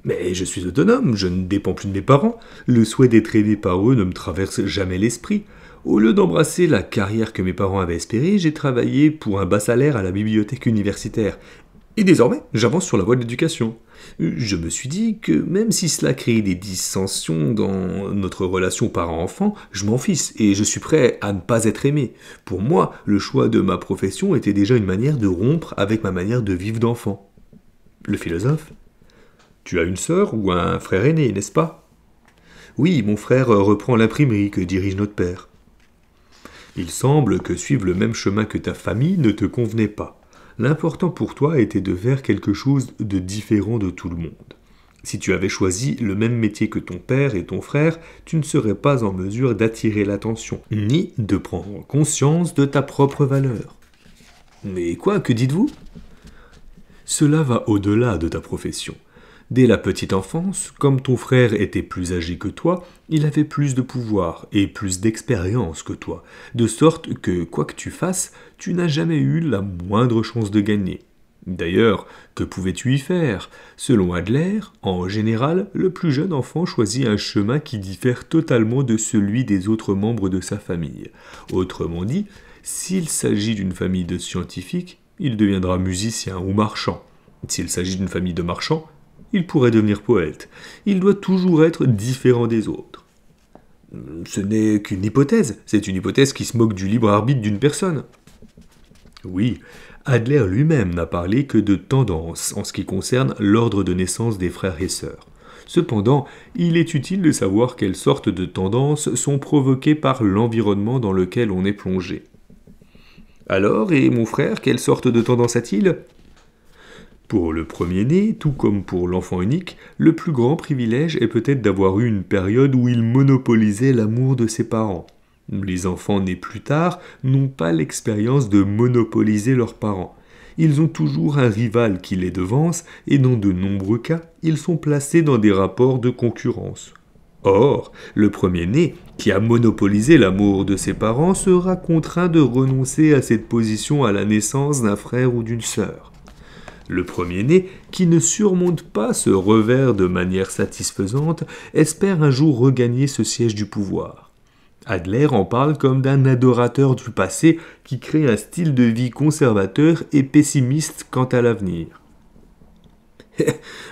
mais je suis autonome, je ne dépends plus de mes parents. Le souhait d'être aimé par eux ne me traverse jamais l'esprit. Au lieu d'embrasser la carrière que mes parents avaient espérée, j'ai travaillé pour un bas salaire à la bibliothèque universitaire. Et désormais, j'avance sur la voie de l'éducation. Je me suis dit que même si cela crée des dissensions dans notre relation parent-enfant, je m'en fiche et je suis prêt à ne pas être aimé. Pour moi, le choix de ma profession était déjà une manière de rompre avec ma manière de vivre d'enfant. Le philosophe: tu as une sœur ou un frère aîné, n'est-ce pas? Oui, mon frère reprend l'imprimerie que dirige notre père. Il semble que suivre le même chemin que ta famille ne te convenait pas. L'important pour toi était de faire quelque chose de différent de tout le monde. Si tu avais choisi le même métier que ton père et ton frère, tu ne serais pas en mesure d'attirer l'attention, ni de prendre conscience de ta propre valeur. Mais quoi, que dites-vous? Cela va au-delà de ta profession. Dès la petite enfance, comme ton frère était plus âgé que toi, il avait plus de pouvoir et plus d'expérience que toi, de sorte que, quoi que tu fasses, tu n'as jamais eu la moindre chance de gagner. D'ailleurs, que pouvais-tu y faire? Selon Adler, en général, le plus jeune enfant choisit un chemin qui diffère totalement de celui des autres membres de sa famille. Autrement dit, s'il s'agit d'une famille de scientifiques, il deviendra musicien ou marchand. S'il s'agit d'une famille de marchands, il pourrait devenir poète. Il doit toujours être différent des autres. Ce n'est qu'une hypothèse. C'est une hypothèse qui se moque du libre arbitre d'une personne. Oui, Adler lui-même n'a parlé que de tendance en ce qui concerne l'ordre de naissance des frères et sœurs. Cependant, il est utile de savoir quelles sortes de tendances sont provoquées par l'environnement dans lequel on est plongé. Alors, et mon frère, quelle sorte de tendance a-t-il ? Pour le premier-né, tout comme pour l'enfant unique, le plus grand privilège est peut-être d'avoir eu une période où il monopolisait l'amour de ses parents. Les enfants nés plus tard n'ont pas l'expérience de monopoliser leurs parents. Ils ont toujours un rival qui les devance et dans de nombreux cas, ils sont placés dans des rapports de concurrence. Or, le premier-né, qui a monopolisé l'amour de ses parents, sera contraint de renoncer à cette position à la naissance d'un frère ou d'une sœur. Le premier-né, qui ne surmonte pas ce revers de manière satisfaisante, espère un jour regagner ce siège du pouvoir. Adler en parle comme d'un adorateur du passé qui crée un style de vie conservateur et pessimiste quant à l'avenir.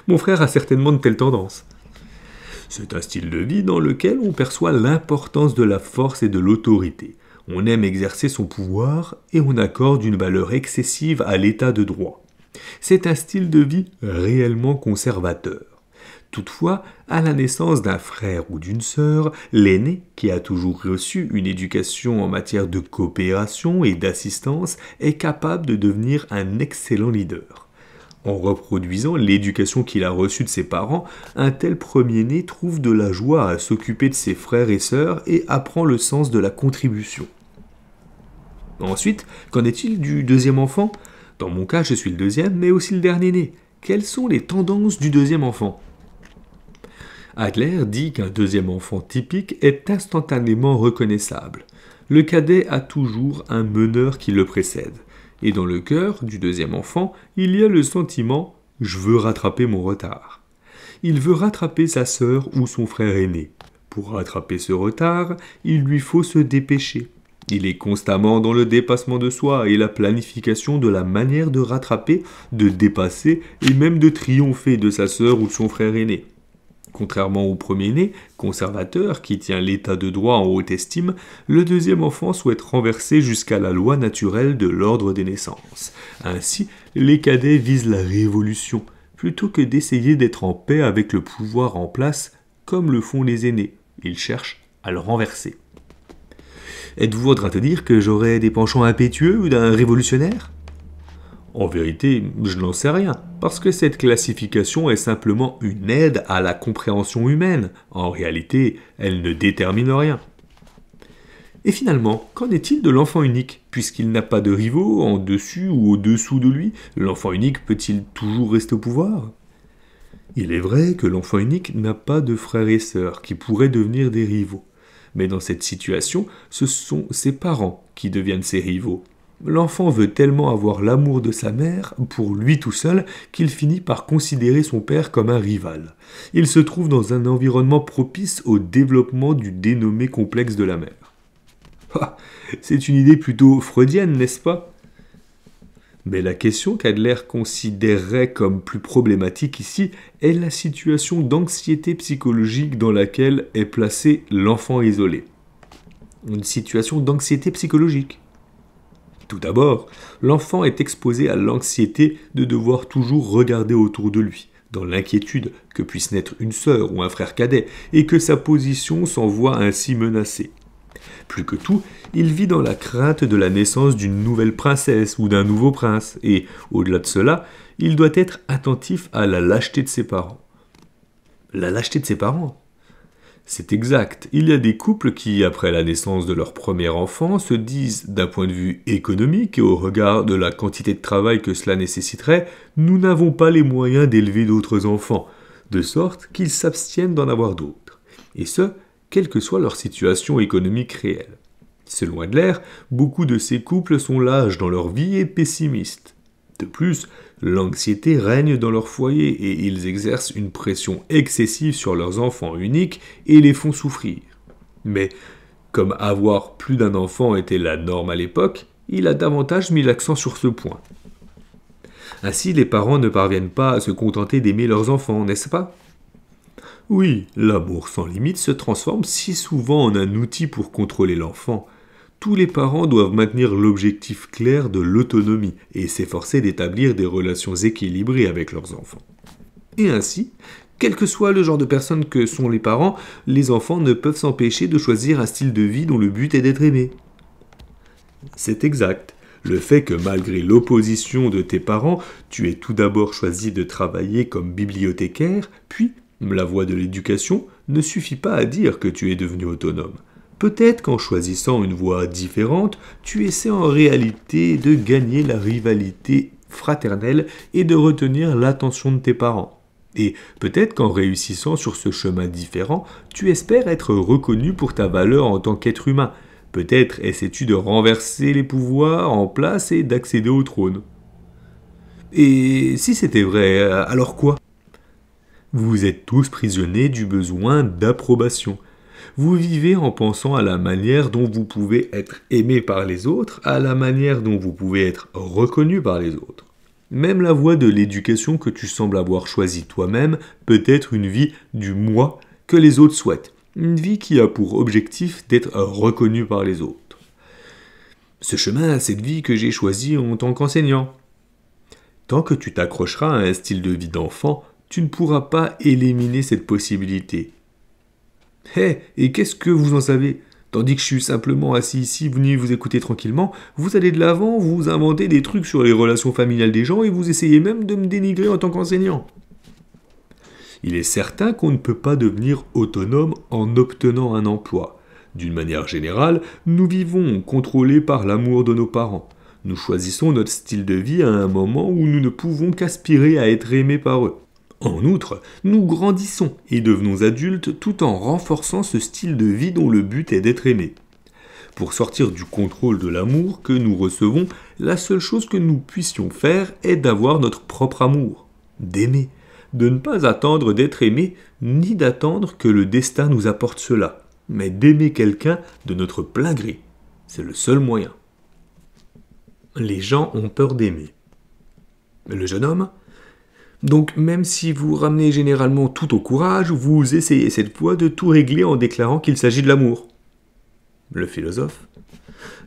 Mon frère a certainement de telles tendances. C'est un style de vie dans lequel on perçoit l'importance de la force et de l'autorité. On aime exercer son pouvoir et on accorde une valeur excessive à l'état de droit. C'est un style de vie réellement conservateur. Toutefois, à la naissance d'un frère ou d'une sœur, l'aîné, qui a toujours reçu une éducation en matière de coopération et d'assistance, est capable de devenir un excellent leader. En reproduisant l'éducation qu'il a reçue de ses parents, un tel premier-né trouve de la joie à s'occuper de ses frères et sœurs et apprend le sens de la contribution. Ensuite, qu'en est-il du deuxième enfant ? Dans mon cas, je suis le deuxième, mais aussi le dernier né. Quelles sont les tendances du deuxième enfant ? Adler dit qu'un deuxième enfant typique est instantanément reconnaissable. Le cadet a toujours un meneur qui le précède. Et dans le cœur du deuxième enfant, il y a le sentiment « je veux rattraper mon retard ». Il veut rattraper sa sœur ou son frère aîné. Pour rattraper ce retard, il lui faut se dépêcher. Il est constamment dans le dépassement de soi et la planification de la manière de rattraper, de dépasser et même de triompher de sa sœur ou de son frère aîné. Contrairement au premier-né, conservateur, qui tient l'état de droit en haute estime, le deuxième enfant souhaite renverser jusqu'à la loi naturelle de l'ordre des naissances. Ainsi, les cadets visent la révolution, plutôt que d'essayer d'être en paix avec le pouvoir en place, comme le font les aînés. Ils cherchent à le renverser. Êtes-vous en train de dire que j'aurais des penchants impétueux ou d'un révolutionnaire ? En vérité, je n'en sais rien, parce que cette classification est simplement une aide à la compréhension humaine. En réalité, elle ne détermine rien. Et finalement, qu'en est-il de l'enfant unique ? Puisqu'il n'a pas de rivaux en dessus ou au-dessous de lui, l'enfant unique peut-il toujours rester au pouvoir ? Il est vrai que l'enfant unique n'a pas de frères et sœurs qui pourraient devenir des rivaux. Mais dans cette situation, ce sont ses parents qui deviennent ses rivaux. L'enfant veut tellement avoir l'amour de sa mère, pour lui tout seul, qu'il finit par considérer son père comme un rival. Il se trouve dans un environnement propice au développement du dénommé complexe de la mère. Ah, c'est une idée plutôt freudienne, n'est-ce pas ? Mais la question qu'Adler considérerait comme plus problématique ici est la situation d'anxiété psychologique dans laquelle est placé l'enfant isolé. Une situation d'anxiété psychologique. Tout d'abord, l'enfant est exposé à l'anxiété de devoir toujours regarder autour de lui, dans l'inquiétude que puisse naître une sœur ou un frère cadet, et que sa position s'en voit ainsi menacée. Plus que tout, il vit dans la crainte de la naissance d'une nouvelle princesse ou d'un nouveau prince, et, au-delà de cela, il doit être attentif à la lâcheté de ses parents. La lâcheté de ses parents ? C'est exact, il y a des couples qui, après la naissance de leur premier enfant, se disent, d'un point de vue économique et au regard de la quantité de travail que cela nécessiterait, nous n'avons pas les moyens d'élever d'autres enfants, de sorte qu'ils s'abstiennent d'en avoir d'autres. Et ce, quelle que soit leur situation économique réelle. Selon Adler, beaucoup de ces couples sont lâches dans leur vie et pessimistes. De plus, l'anxiété règne dans leur foyer et ils exercent une pression excessive sur leurs enfants uniques et les font souffrir. Mais, comme avoir plus d'un enfant était la norme à l'époque, il a davantage mis l'accent sur ce point. Ainsi, les parents ne parviennent pas à se contenter d'aimer leurs enfants, n'est-ce pas ? Oui, l'amour sans limite se transforme si souvent en un outil pour contrôler l'enfant. Tous les parents doivent maintenir l'objectif clair de l'autonomie et s'efforcer d'établir des relations équilibrées avec leurs enfants. Et ainsi, quel que soit le genre de personnes que sont les parents, les enfants ne peuvent s'empêcher de choisir un style de vie dont le but est d'être aimé. C'est exact. Le fait que malgré l'opposition de tes parents, tu aies tout d'abord choisi de travailler comme bibliothécaire, puis la voie de l'éducation, ne suffit pas à dire que tu es devenu autonome. Peut-être qu'en choisissant une voie différente, tu essaies en réalité de gagner la rivalité fraternelle et de retenir l'attention de tes parents. Et peut-être qu'en réussissant sur ce chemin différent, tu espères être reconnu pour ta valeur en tant qu'être humain. Peut-être essaies-tu de renverser les pouvoirs en place et d'accéder au trône. Et si c'était vrai, alors quoi ? Vous êtes tous prisonniers du besoin d'approbation. Vous vivez en pensant à la manière dont vous pouvez être aimé par les autres, à la manière dont vous pouvez être reconnu par les autres. Même la voie de l'éducation que tu sembles avoir choisie toi-même peut être une vie du moi que les autres souhaitent. Une vie qui a pour objectif d'être reconnue par les autres. Ce chemin, cette vie que j'ai choisie en tant qu'enseignant. Tant que tu t'accrocheras à un style de vie d'enfant, tu ne pourras pas éliminer cette possibilité. Et qu'est-ce que vous en savez ? Tandis que je suis simplement assis ici, venu vous écouter tranquillement, vous allez de l'avant, vous inventez des trucs sur les relations familiales des gens et vous essayez même de me dénigrer en tant qu'enseignant. Il est certain qu'on ne peut pas devenir autonome en obtenant un emploi. D'une manière générale, nous vivons contrôlés par l'amour de nos parents. Nous choisissons notre style de vie à un moment où nous ne pouvons qu'aspirer à être aimés par eux. En outre, nous grandissons et devenons adultes tout en renforçant ce style de vie dont le but est d'être aimé. Pour sortir du contrôle de l'amour que nous recevons, la seule chose que nous puissions faire est d'avoir notre propre amour, d'aimer, de ne pas attendre d'être aimé, ni d'attendre que le destin nous apporte cela, mais d'aimer quelqu'un de notre plein gré. C'est le seul moyen. Les gens ont peur d'aimer. Le jeune homme ? Donc même si vous ramenez généralement tout au courage, vous essayez cette fois de tout régler en déclarant qu'il s'agit de l'amour. Le philosophe.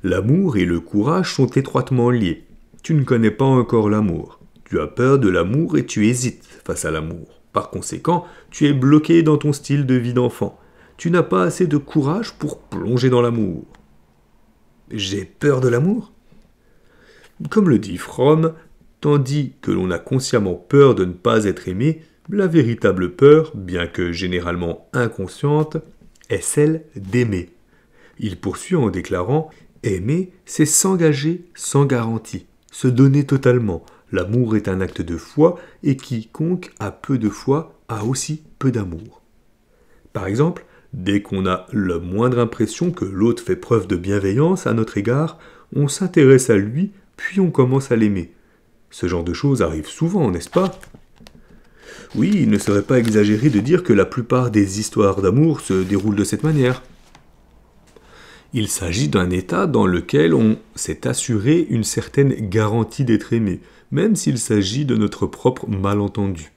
L'amour et le courage sont étroitement liés. Tu ne connais pas encore l'amour. Tu as peur de l'amour et tu hésites face à l'amour. Par conséquent, tu es bloqué dans ton style de vie d'enfant. Tu n'as pas assez de courage pour plonger dans l'amour. J'ai peur de l'amour ? Comme le dit Fromm, tandis que l'on a consciemment peur de ne pas être aimé, la véritable peur, bien que généralement inconsciente, est celle d'aimer. Il poursuit en déclarant « Aimer, c'est s'engager sans garantie, se donner totalement. L'amour est un acte de foi et quiconque a peu de foi a aussi peu d'amour. » Par exemple, dès qu'on a la moindre impression que l'autre fait preuve de bienveillance à notre égard, on s'intéresse à lui, puis on commence à l'aimer. Ce genre de choses arrive souvent, n'est-ce pas ? Oui, il ne serait pas exagéré de dire que la plupart des histoires d'amour se déroulent de cette manière. Il s'agit d'un état dans lequel on s'est assuré une certaine garantie d'être aimé, même s'il s'agit de notre propre malentendu.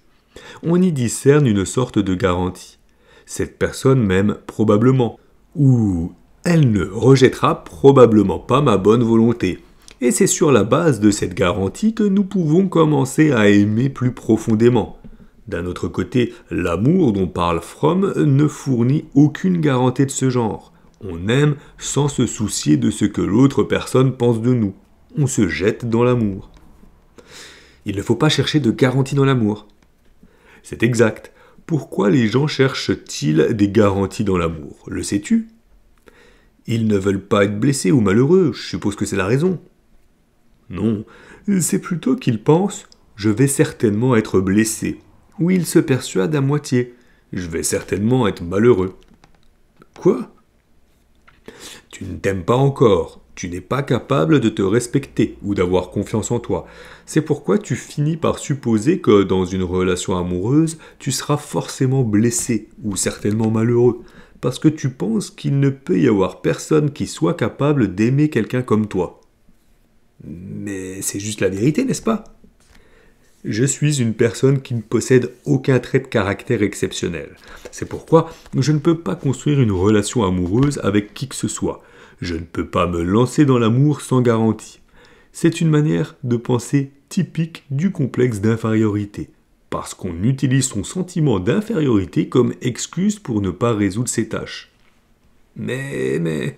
On y discerne une sorte de garantie. Cette personne m'aime probablement, ou elle ne rejettera probablement pas ma bonne volonté. Et c'est sur la base de cette garantie que nous pouvons commencer à aimer plus profondément. D'un autre côté, l'amour dont parle Fromm ne fournit aucune garantie de ce genre. On aime sans se soucier de ce que l'autre personne pense de nous. On se jette dans l'amour. Il ne faut pas chercher de garantie dans l'amour. C'est exact. Pourquoi les gens cherchent-ils des garanties dans l'amour ? Le sais-tu ? Ils ne veulent pas être blessés ou malheureux, je suppose que c'est la raison. Non, c'est plutôt qu'ils pensent « je vais certainement être blessé » ou ils se persuadent à moitié « je vais certainement être malheureux ». Quoi ? Tu ne t'aimes pas encore, tu n'es pas capable de te respecter ou d'avoir confiance en toi. C'est pourquoi tu finis par supposer que dans une relation amoureuse, tu seras forcément blessé ou certainement malheureux, parce que tu penses qu'il ne peut y avoir personne qui soit capable d'aimer quelqu'un comme toi. Mais c'est juste la vérité, n'est-ce pas ? Je suis une personne qui ne possède aucun trait de caractère exceptionnel. C'est pourquoi je ne peux pas construire une relation amoureuse avec qui que ce soit. Je ne peux pas me lancer dans l'amour sans garantie. C'est une manière de penser typique du complexe d'infériorité, parce qu'on utilise son sentiment d'infériorité comme excuse pour ne pas résoudre ses tâches. Mais,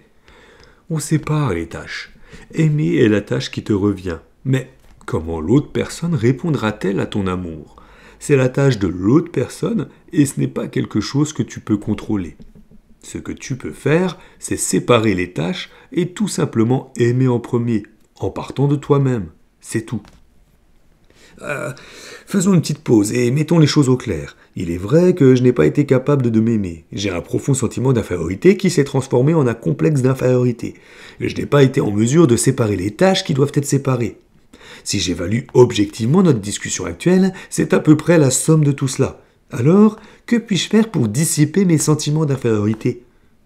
on sépare les tâches. Aimer est la tâche qui te revient, mais comment l'autre personne répondra-t-elle à ton amour ? C'est la tâche de l'autre personne et ce n'est pas quelque chose que tu peux contrôler. Ce que tu peux faire, c'est séparer les tâches et tout simplement aimer en premier, en partant de toi-même. C'est tout. Faisons une petite pause et mettons les choses au clair. Il est vrai que je n'ai pas été capable de m'aimer. J'ai un profond sentiment d'infériorité qui s'est transformé en un complexe d'infériorité. Je n'ai pas été en mesure de séparer les tâches qui doivent être séparées. Si j'évalue objectivement notre discussion actuelle, c'est à peu près la somme de tout cela. Alors, que puis-je faire pour dissiper mes sentiments d'infériorité ?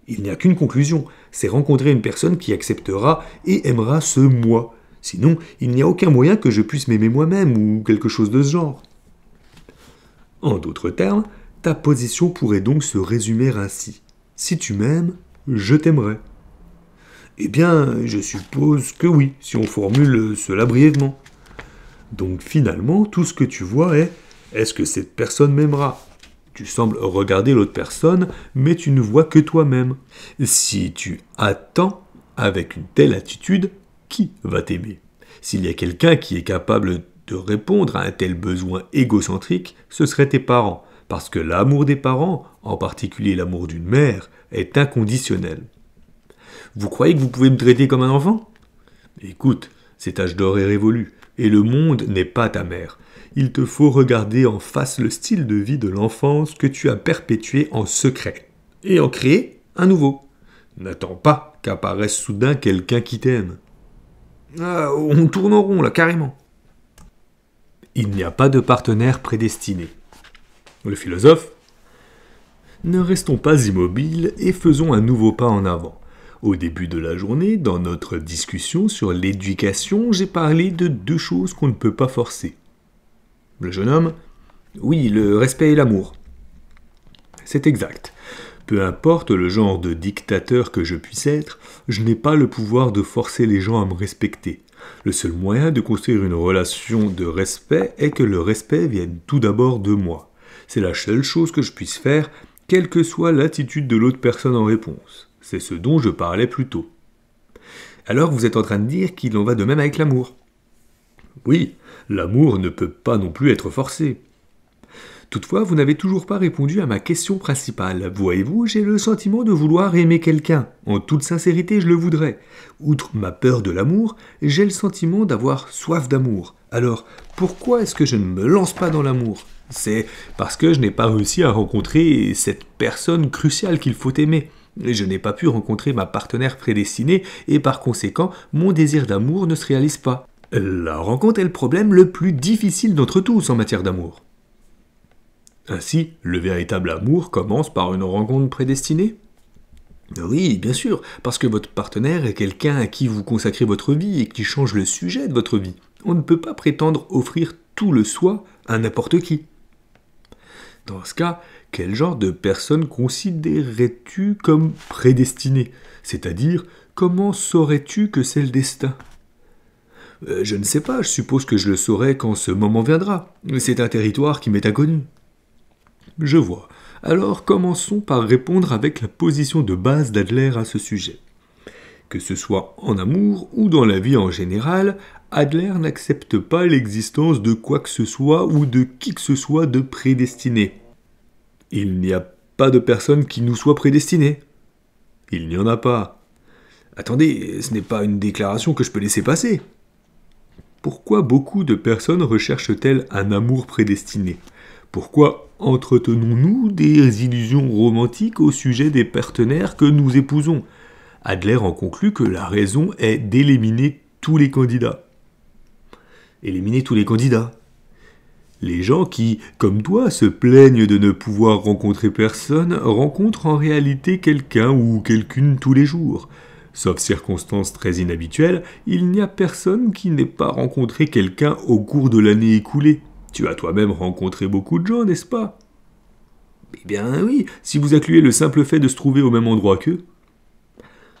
Il n'y a qu'une conclusion, c'est rencontrer une personne qui acceptera et aimera ce moi. Sinon, il n'y a aucun moyen que je puisse m'aimer moi-même ou quelque chose de ce genre. En d'autres termes, ta position pourrait donc se résumer ainsi. Si tu m'aimes, je t'aimerai. Eh bien, je suppose que oui, si on formule cela brièvement. Donc finalement, tout ce que tu vois est « est-ce que cette personne m'aimera ?» Tu sembles regarder l'autre personne, mais tu ne vois que toi-même. Si tu attends avec une telle attitude, qui va t'aimer ? S'il y a quelqu'un qui est capable de répondre à un tel besoin égocentrique, ce seraient tes parents, parce que l'amour des parents, en particulier l'amour d'une mère, est inconditionnel. Vous croyez que vous pouvez me traiter comme un enfant ? Écoute, cet âge d'or est révolu, et le monde n'est pas ta mère. Il te faut regarder en face le style de vie de l'enfance que tu as perpétué en secret, et en créer un nouveau. N'attends pas qu'apparaisse soudain quelqu'un qui t'aime. Ah, on tourne en rond là, carrément. Il n'y a pas de partenaire prédestiné. Le philosophe. Ne restons pas immobiles et faisons un nouveau pas en avant. Au début de la journée, dans notre discussion sur l'éducation, j'ai parlé de 2 choses qu'on ne peut pas forcer. Le jeune homme. Oui, le respect et l'amour. C'est exact. Peu importe le genre de dictateur que je puisse être, je n'ai pas le pouvoir de forcer les gens à me respecter. Le seul moyen de construire une relation de respect est que le respect vienne tout d'abord de moi. C'est la seule chose que je puisse faire, quelle que soit l'attitude de l'autre personne en réponse. C'est ce dont je parlais plus tôt. Alors vous êtes en train de dire qu'il en va de même avec l'amour. Oui, l'amour ne peut pas non plus être forcé. Toutefois, vous n'avez toujours pas répondu à ma question principale. Voyez-vous, j'ai le sentiment de vouloir aimer quelqu'un. En toute sincérité, je le voudrais. Outre ma peur de l'amour, j'ai le sentiment d'avoir soif d'amour. Alors, pourquoi est-ce que je ne me lance pas dans l'amour ? C'est parce que je n'ai pas réussi à rencontrer cette personne cruciale qu'il faut aimer. Je n'ai pas pu rencontrer ma partenaire prédestinée et par conséquent, mon désir d'amour ne se réalise pas. La rencontre est le problème le plus difficile d'entre tous en matière d'amour. Ainsi, le véritable amour commence par une rencontre prédestinée ? Oui, bien sûr, parce que votre partenaire est quelqu'un à qui vous consacrez votre vie et qui change le sujet de votre vie. On ne peut pas prétendre offrir tout le soi à n'importe qui. Dans ce cas, quel genre de personne considérerais-tu comme prédestinée ? C'est-à-dire, comment saurais-tu que c'est le destin ? Je ne sais pas, je suppose que je le saurai quand ce moment viendra. C'est un territoire qui m'est inconnu. Je vois. Alors commençons par répondre avec la position de base d'Adler à ce sujet. Que ce soit en amour ou dans la vie en général, Adler n'accepte pas l'existence de quoi que ce soit ou de qui que ce soit de prédestiné. Il n'y a pas de personne qui nous soit prédestinée. Il n'y en a pas. Attendez, ce n'est pas une déclaration que je peux laisser passer. Pourquoi beaucoup de personnes recherchent-elles un amour prédestiné ? Pourquoi entretenons-nous des illusions romantiques au sujet des partenaires que nous épousons ? Adler en conclut que la raison est d'éliminer tous les candidats. Éliminer tous les candidats. Les gens qui, comme toi, se plaignent de ne pouvoir rencontrer personne, rencontrent en réalité quelqu'un ou quelqu'une tous les jours. Sauf circonstances très inhabituelles, il n'y a personne qui n'ait pas rencontré quelqu'un au cours de l'année écoulée. Tu as toi-même rencontré beaucoup de gens, n'est-ce pas ? Eh bien oui, si vous incluez le simple fait de se trouver au même endroit qu'eux.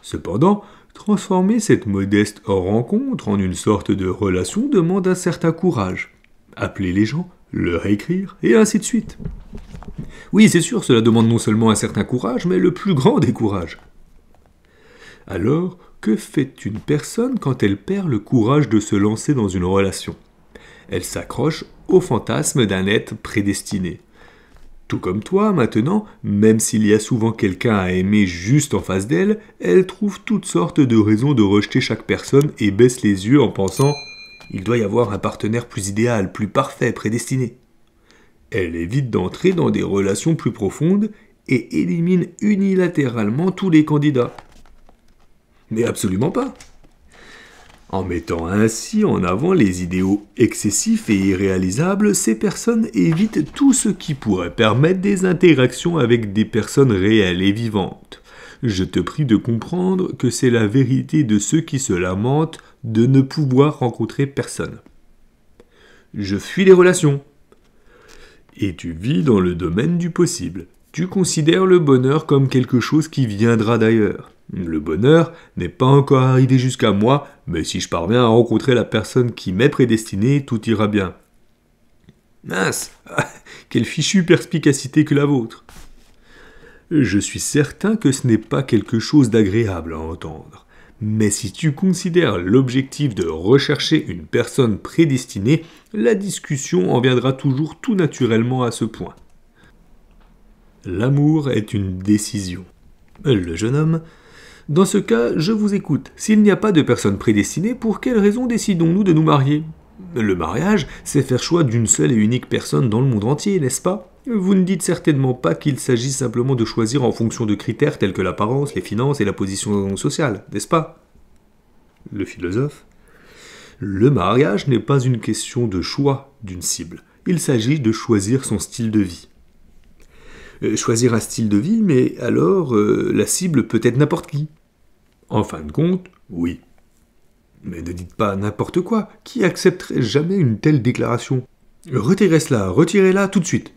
Cependant, transformer cette modeste rencontre en une sorte de relation demande un certain courage. Appeler les gens, leur écrire, et ainsi de suite. Oui, c'est sûr, cela demande non seulement un certain courage, mais le plus grand des courages. Alors, que fait une personne quand elle perd le courage de se lancer dans une relation ? Elle s'accroche au fantasme d'un être prédestiné. Tout comme toi, maintenant, même s'il y a souvent quelqu'un à aimer juste en face d'elle, elle trouve toutes sortes de raisons de rejeter chaque personne et baisse les yeux en pensant « il doit y avoir un partenaire plus idéal, plus parfait, prédestiné ». Elle évite d'entrer dans des relations plus profondes et élimine unilatéralement tous les candidats. Mais absolument pas. En mettant ainsi en avant les idéaux excessifs et irréalisables, ces personnes évitent tout ce qui pourrait permettre des interactions avec des personnes réelles et vivantes. Je te prie de comprendre que c'est la vérité de ceux qui se lamentent de ne pouvoir rencontrer personne. Je fuis les relations. Et tu vis dans le domaine du possible. Tu considères le bonheur comme quelque chose qui viendra d'ailleurs. Le bonheur n'est pas encore arrivé jusqu'à moi, mais si je parviens à rencontrer la personne qui m'est prédestinée, tout ira bien. Mince, quelle fichue perspicacité que la vôtre. Je suis certain que ce n'est pas quelque chose d'agréable à entendre. Mais si tu considères l'objectif de rechercher une personne prédestinée, la discussion en viendra toujours tout naturellement à ce point. L'amour est une décision. Le jeune homme: dans ce cas, je vous écoute. S'il n'y a pas de personne prédestinée, pour quelle raison décidons-nous de nous marier ? Le mariage, c'est faire choix d'une seule et unique personne dans le monde entier, n'est-ce pas ? Vous ne dites certainement pas qu'il s'agit simplement de choisir en fonction de critères tels que l'apparence, les finances et la position sociale, n'est-ce pas? Le philosophe. Le mariage n'est pas une question de choix d'une cible. Il s'agit de choisir son style de vie. Choisir un style de vie, mais alors la cible peut être n'importe qui. En fin de compte, oui. Mais ne dites pas n'importe quoi. Qui accepterait jamais une telle déclaration? Retirez cela, retirez-la tout de suite.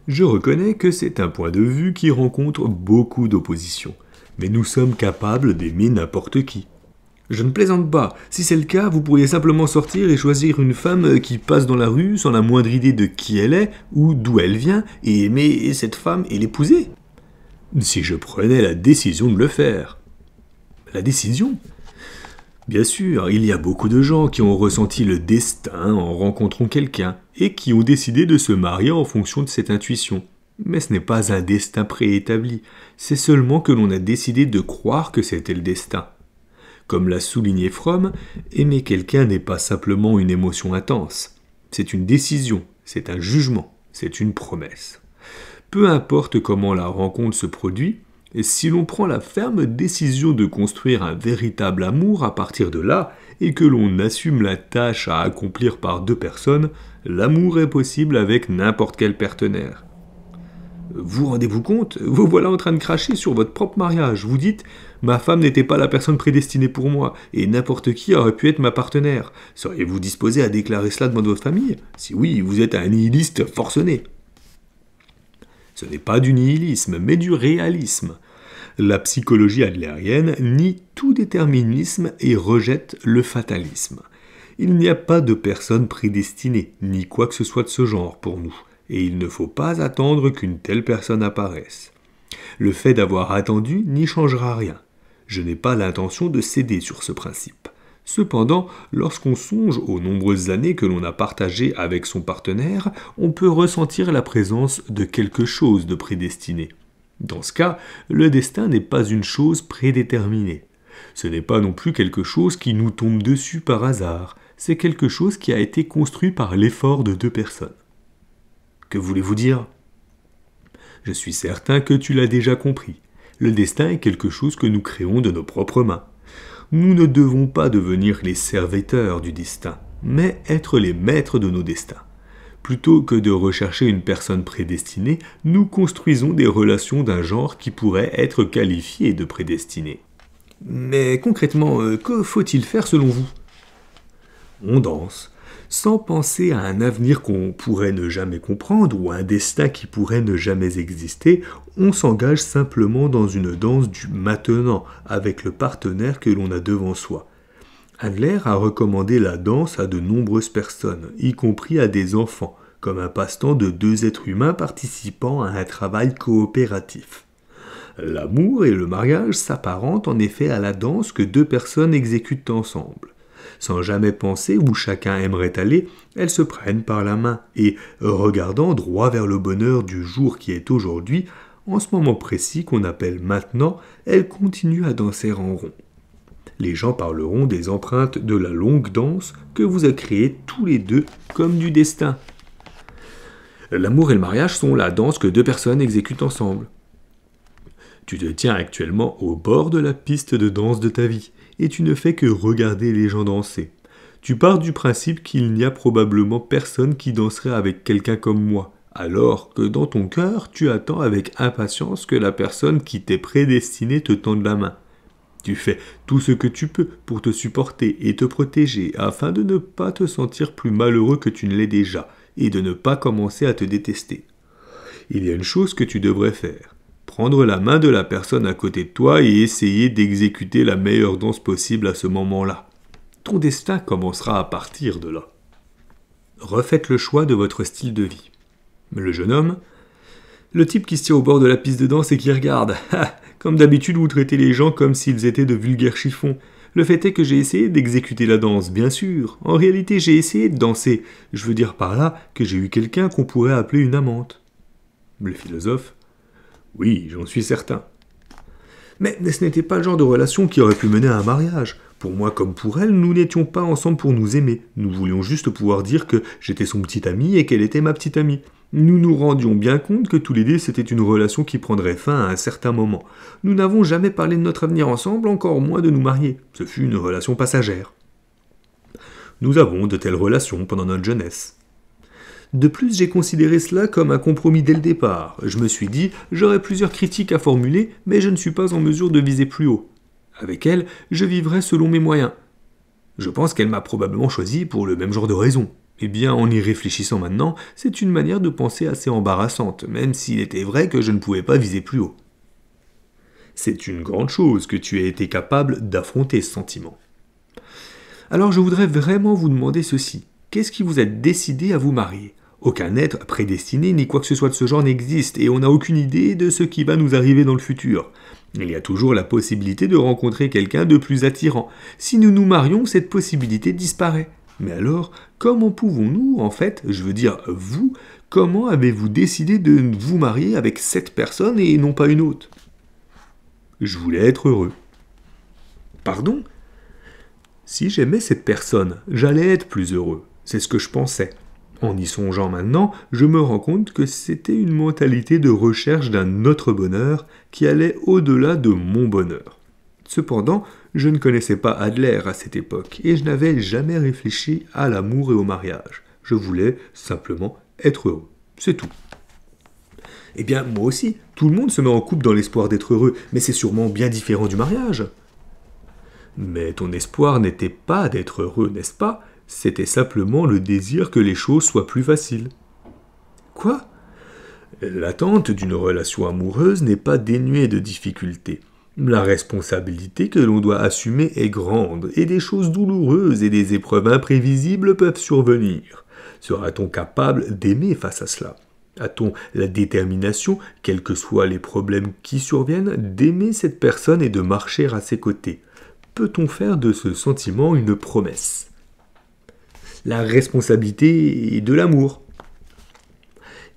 Je reconnais que c'est un point de vue qui rencontre beaucoup d'opposition. Mais nous sommes capables d'aimer n'importe qui. Je ne plaisante pas. Si c'est le cas, vous pourriez simplement sortir et choisir une femme qui passe dans la rue sans la moindre idée de qui elle est ou d'où elle vient et aimer cette femme et l'épouser. Si je prenais la décision de le faire. La décision? Bien sûr, il y a beaucoup de gens qui ont ressenti le destin en rencontrant quelqu'un et qui ont décidé de se marier en fonction de cette intuition. Mais ce n'est pas un destin préétabli, c'est seulement que l'on a décidé de croire que c'était le destin. Comme l'a souligné Fromm, aimer quelqu'un n'est pas simplement une émotion intense. C'est une décision, c'est un jugement, c'est une promesse. Peu importe comment la rencontre se produit, et si l'on prend la ferme décision de construire un véritable amour à partir de là, et que l'on assume la tâche à accomplir par deux personnes, l'amour est possible avec n'importe quel partenaire. Vous rendez-vous compte? Vous voilà en train de cracher sur votre propre mariage. Vous dites « Ma femme n'était pas la personne prédestinée pour moi, et n'importe qui aurait pu être ma partenaire. » Seriez-vous disposé à déclarer cela devant votre famille? Si oui, vous êtes un nihiliste forcené. Ce n'est pas du nihilisme, mais du réalisme. La psychologie adlérienne nie tout déterminisme et rejette le fatalisme. Il n'y a pas de personne prédestinée, ni quoi que ce soit de ce genre pour nous, et il ne faut pas attendre qu'une telle personne apparaisse. Le fait d'avoir attendu n'y changera rien. Je n'ai pas l'intention de céder sur ce principe. Cependant, lorsqu'on songe aux nombreuses années que l'on a partagées avec son partenaire, on peut ressentir la présence de quelque chose de prédestiné. Dans ce cas, le destin n'est pas une chose prédéterminée. Ce n'est pas non plus quelque chose qui nous tombe dessus par hasard, c'est quelque chose qui a été construit par l'effort de deux personnes. Que voulez-vous dire? Je suis certain que tu l'as déjà compris. Le destin est quelque chose que nous créons de nos propres mains. Nous ne devons pas devenir les serviteurs du destin, mais être les maîtres de nos destins. Plutôt que de rechercher une personne prédestinée, nous construisons des relations d'un genre qui pourrait être qualifié de prédestiné. Mais concrètement, que faut-il faire selon vous? On danse, sans penser à un avenir qu'on pourrait ne jamais comprendre ou à un destin qui pourrait ne jamais exister, on s'engage simplement dans une danse du maintenant avec le partenaire que l'on a devant soi. Adler a recommandé la danse à de nombreuses personnes, y compris à des enfants, comme un passe-temps de deux êtres humains participant à un travail coopératif. L'amour et le mariage s'apparentent en effet à la danse que deux personnes exécutent ensemble. Sans jamais penser où chacun aimerait aller, elles se prennent par la main et, regardant droit vers le bonheur du jour qui est aujourd'hui, en ce moment précis qu'on appelle maintenant, elles continuent à danser en rond. Les gens parleront des empreintes de la longue danse que vous avez créée tous les deux comme du destin. L'amour et le mariage sont la danse que deux personnes exécutent ensemble. Tu te tiens actuellement au bord de la piste de danse de ta vie, et tu ne fais que regarder les gens danser. Tu pars du principe qu'il n'y a probablement personne qui danserait avec quelqu'un comme moi, alors que dans ton cœur, tu attends avec impatience que la personne qui t'est prédestinée te tende la main. Tu fais tout ce que tu peux pour te supporter et te protéger afin de ne pas te sentir plus malheureux que tu ne l'es déjà et de ne pas commencer à te détester. Il y a une chose que tu devrais faire. Prendre la main de la personne à côté de toi et essayer d'exécuter la meilleure danse possible à ce moment-là. Ton destin commencera à partir de là. Refaites le choix de votre style de vie. Le jeune homme, le type qui se tient au bord de la piste de danse et qui regarde. Comme d'habitude, vous traitez les gens comme s'ils étaient de vulgaires chiffons. Le fait est que j'ai essayé d'exécuter la danse, bien sûr. En réalité, j'ai essayé de danser. Je veux dire par là que j'ai eu quelqu'un qu'on pourrait appeler une amante. Le philosophe. Oui, j'en suis certain. Mais ce n'était pas le genre de relation qui aurait pu mener à un mariage. Pour moi comme pour elle, nous n'étions pas ensemble pour nous aimer. Nous voulions juste pouvoir dire que j'étais son petit ami et qu'elle était ma petite amie. Nous nous rendions bien compte que tous les deux c'était une relation qui prendrait fin à un certain moment. Nous n'avons jamais parlé de notre avenir ensemble, encore moins de nous marier. Ce fut une relation passagère. Nous avons de telles relations pendant notre jeunesse. De plus, j'ai considéré cela comme un compromis dès le départ. Je me suis dit, j'aurai plusieurs critiques à formuler, mais je ne suis pas en mesure de viser plus haut. Avec elle, je vivrai selon mes moyens. Je pense qu'elle m'a probablement choisi pour le même genre de raison. Eh bien, en y réfléchissant maintenant, c'est une manière de penser assez embarrassante, même s'il était vrai que je ne pouvais pas viser plus haut. C'est une grande chose que tu aies été capable d'affronter ce sentiment. Alors je voudrais vraiment vous demander ceci. Qu'est-ce qui vous a décidé à vous marier ? Aucun être prédestiné ni quoi que ce soit de ce genre n'existe, et on n'a aucune idée de ce qui va nous arriver dans le futur. Il y a toujours la possibilité de rencontrer quelqu'un de plus attirant. Si nous nous marions, cette possibilité disparaît. Mais alors, comment pouvons-nous, en fait, je veux dire vous, comment avez-vous décidé de vous marier avec cette personne et non pas une autre ? Je voulais être heureux. Pardon ? Si j'aimais cette personne, j'allais être plus heureux. C'est ce que je pensais. En y songeant maintenant, je me rends compte que c'était une mentalité de recherche d'un autre bonheur qui allait au-delà de mon bonheur. Cependant, je ne connaissais pas Adler à cette époque et je n'avais jamais réfléchi à l'amour et au mariage. Je voulais simplement être heureux. C'est tout. Eh bien, moi aussi, tout le monde se met en couple dans l'espoir d'être heureux, mais c'est sûrement bien différent du mariage. Mais ton espoir n'était pas d'être heureux, n'est-ce pas ? C'était simplement le désir que les choses soient plus faciles. Quoi ? L'attente d'une relation amoureuse n'est pas dénuée de difficultés. La responsabilité que l'on doit assumer est grande, et des choses douloureuses et des épreuves imprévisibles peuvent survenir. Sera-t-on capable d'aimer face à cela ? A-t-on la détermination, quels que soient les problèmes qui surviennent, d'aimer cette personne et de marcher à ses côtés ? Peut-on faire de ce sentiment une promesse ? La responsabilité et de l'amour.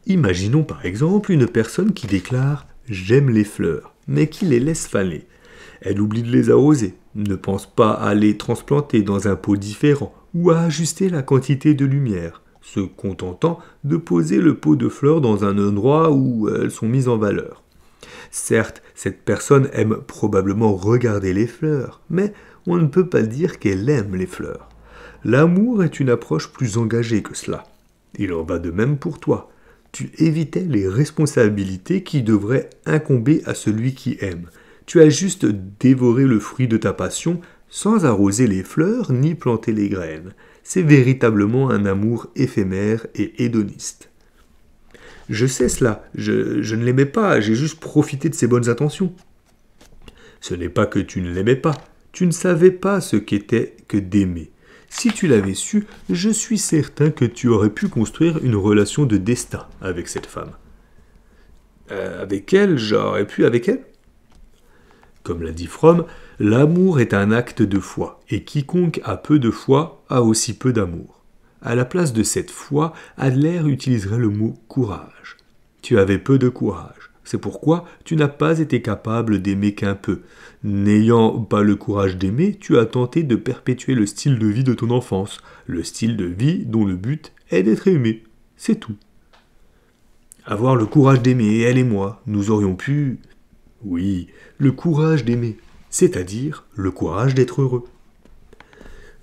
Imaginons par exemple une personne qui déclare « j'aime les fleurs », mais qui les laisse faner. Elle oublie de les arroser, ne pense pas à les transplanter dans un pot différent ou à ajuster la quantité de lumière, se contentant de poser le pot de fleurs dans un endroit où elles sont mises en valeur. Certes, cette personne aime probablement regarder les fleurs, mais on ne peut pas dire qu'elle aime les fleurs. L'amour est une approche plus engagée que cela. Il en va de même pour toi. Tu évitais les responsabilités qui devraient incomber à celui qui aime. Tu as juste dévoré le fruit de ta passion sans arroser les fleurs ni planter les graines. C'est véritablement un amour éphémère et hédoniste. Je sais cela, je ne l'aimais pas, j'ai juste profité de ses bonnes intentions. Ce n'est pas que tu ne l'aimais pas, tu ne savais pas ce qu'était que d'aimer. Si tu l'avais su, je suis certain que tu aurais pu construire une relation de destin avec cette femme. Avec elle, j'aurais pu avec elle ? Comme l'a dit Fromm, l'amour est un acte de foi, et quiconque a peu de foi a aussi peu d'amour. À la place de cette foi, Adler utiliserait le mot courage. Tu avais peu de courage. C'est pourquoi tu n'as pas été capable d'aimer qu'un peu. N'ayant pas le courage d'aimer, tu as tenté de perpétuer le style de vie de ton enfance, le style de vie dont le but est d'être aimé. C'est tout. Avoir le courage d'aimer, elle et moi, nous aurions pu... Oui, le courage d'aimer, c'est-à-dire le courage d'être heureux.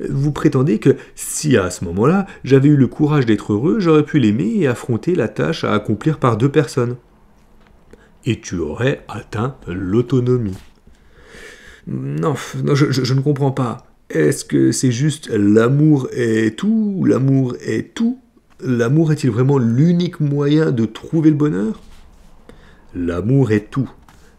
Vous prétendez que si à ce moment-là, j'avais eu le courage d'être heureux, j'aurais pu l'aimer et affronter la tâche à accomplir par deux personnes. Et tu aurais atteint l'autonomie. Non, je ne comprends pas. Est-ce que c'est juste l'amour est tout ? L'amour est tout ? L'amour est-il vraiment l'unique moyen de trouver le bonheur ? L'amour est tout.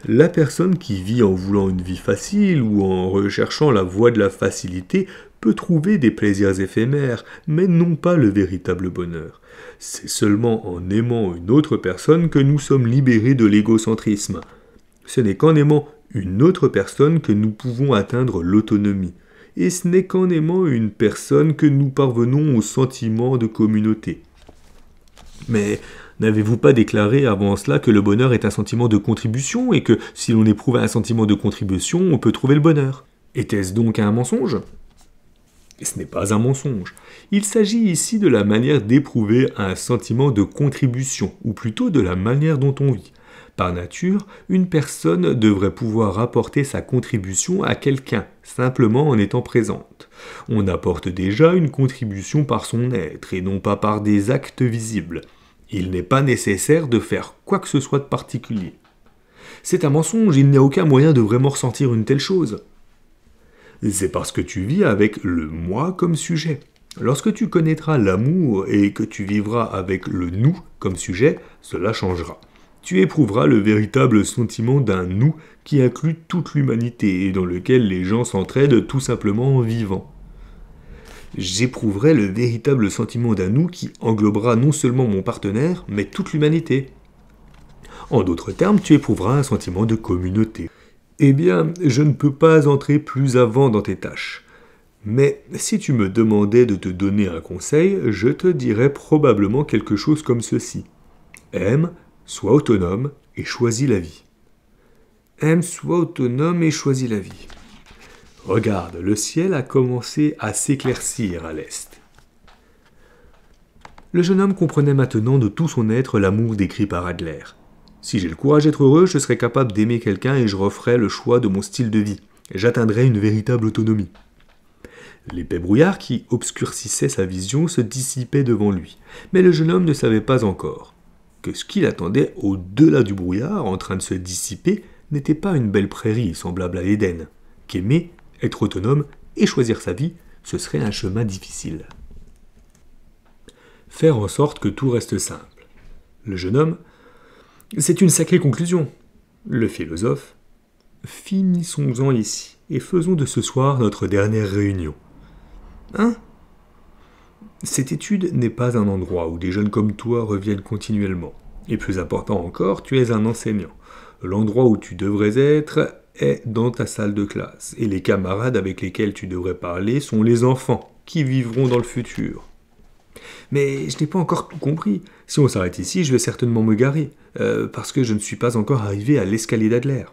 La personne qui vit en voulant une vie facile ou en recherchant la voie de la facilité peut trouver des plaisirs éphémères, mais non pas le véritable bonheur. C'est seulement en aimant une autre personne que nous sommes libérés de l'égocentrisme. Ce n'est qu'en aimant une autre personne que nous pouvons atteindre l'autonomie. Et ce n'est qu'en aimant une personne que nous parvenons au sentiment de communauté. Mais n'avez-vous pas déclaré avant cela que le bonheur est un sentiment de contribution et que si l'on éprouve un sentiment de contribution, on peut trouver le bonheur ? Était-ce donc un mensonge? Et ce n'est pas un mensonge. Il s'agit ici de la manière d'éprouver un sentiment de contribution, ou plutôt de la manière dont on vit. Par nature, une personne devrait pouvoir apporter sa contribution à quelqu'un, simplement en étant présente. On apporte déjà une contribution par son être, et non pas par des actes visibles. Il n'est pas nécessaire de faire quoi que ce soit de particulier. C'est un mensonge, il n'y a aucun moyen de vraiment ressentir une telle chose. C'est parce que tu vis avec le moi comme sujet. Lorsque tu connaîtras l'amour et que tu vivras avec le nous comme sujet, cela changera. Tu éprouveras le véritable sentiment d'un nous qui inclut toute l'humanité et dans lequel les gens s'entraident tout simplement en vivant. J'éprouverai le véritable sentiment d'un nous qui englobera non seulement mon partenaire, mais toute l'humanité. En d'autres termes, tu éprouveras un sentiment de communauté. Eh bien, je ne peux pas entrer plus avant dans tes tâches. Mais si tu me demandais de te donner un conseil, je te dirais probablement quelque chose comme ceci. Aime, sois autonome et choisis la vie. Aime, sois autonome et choisis la vie. Regarde, le ciel a commencé à s'éclaircir à l'est. Le jeune homme comprenait maintenant de tout son être l'amour décrit par Adler. Si j'ai le courage d'être heureux, je serai capable d'aimer quelqu'un et je referai le choix de mon style de vie. J'atteindrai une véritable autonomie. L'épais brouillard qui obscurcissait sa vision se dissipait devant lui, mais le jeune homme ne savait pas encore que ce qu'il attendait au-delà du brouillard en train de se dissiper n'était pas une belle prairie semblable à l'Éden, qu'aimer, être autonome et choisir sa vie, ce serait un chemin difficile. Faire en sorte que tout reste simple. Le jeune homme, c'est une sacrée conclusion. Le philosophe, finissons-en ici et faisons de ce soir notre dernière réunion. Hein? Cette étude n'est pas un endroit où des jeunes comme toi reviennent continuellement. Et plus important encore, tu es un enseignant. L'endroit où tu devrais être est dans ta salle de classe. Et les camarades avec lesquels tu devrais parler sont les enfants qui vivront dans le futur. Mais je n'ai pas encore tout compris. Si on s'arrête ici, je vais certainement me garer, parce que je ne suis pas encore arrivé à l'escalier d'Adler.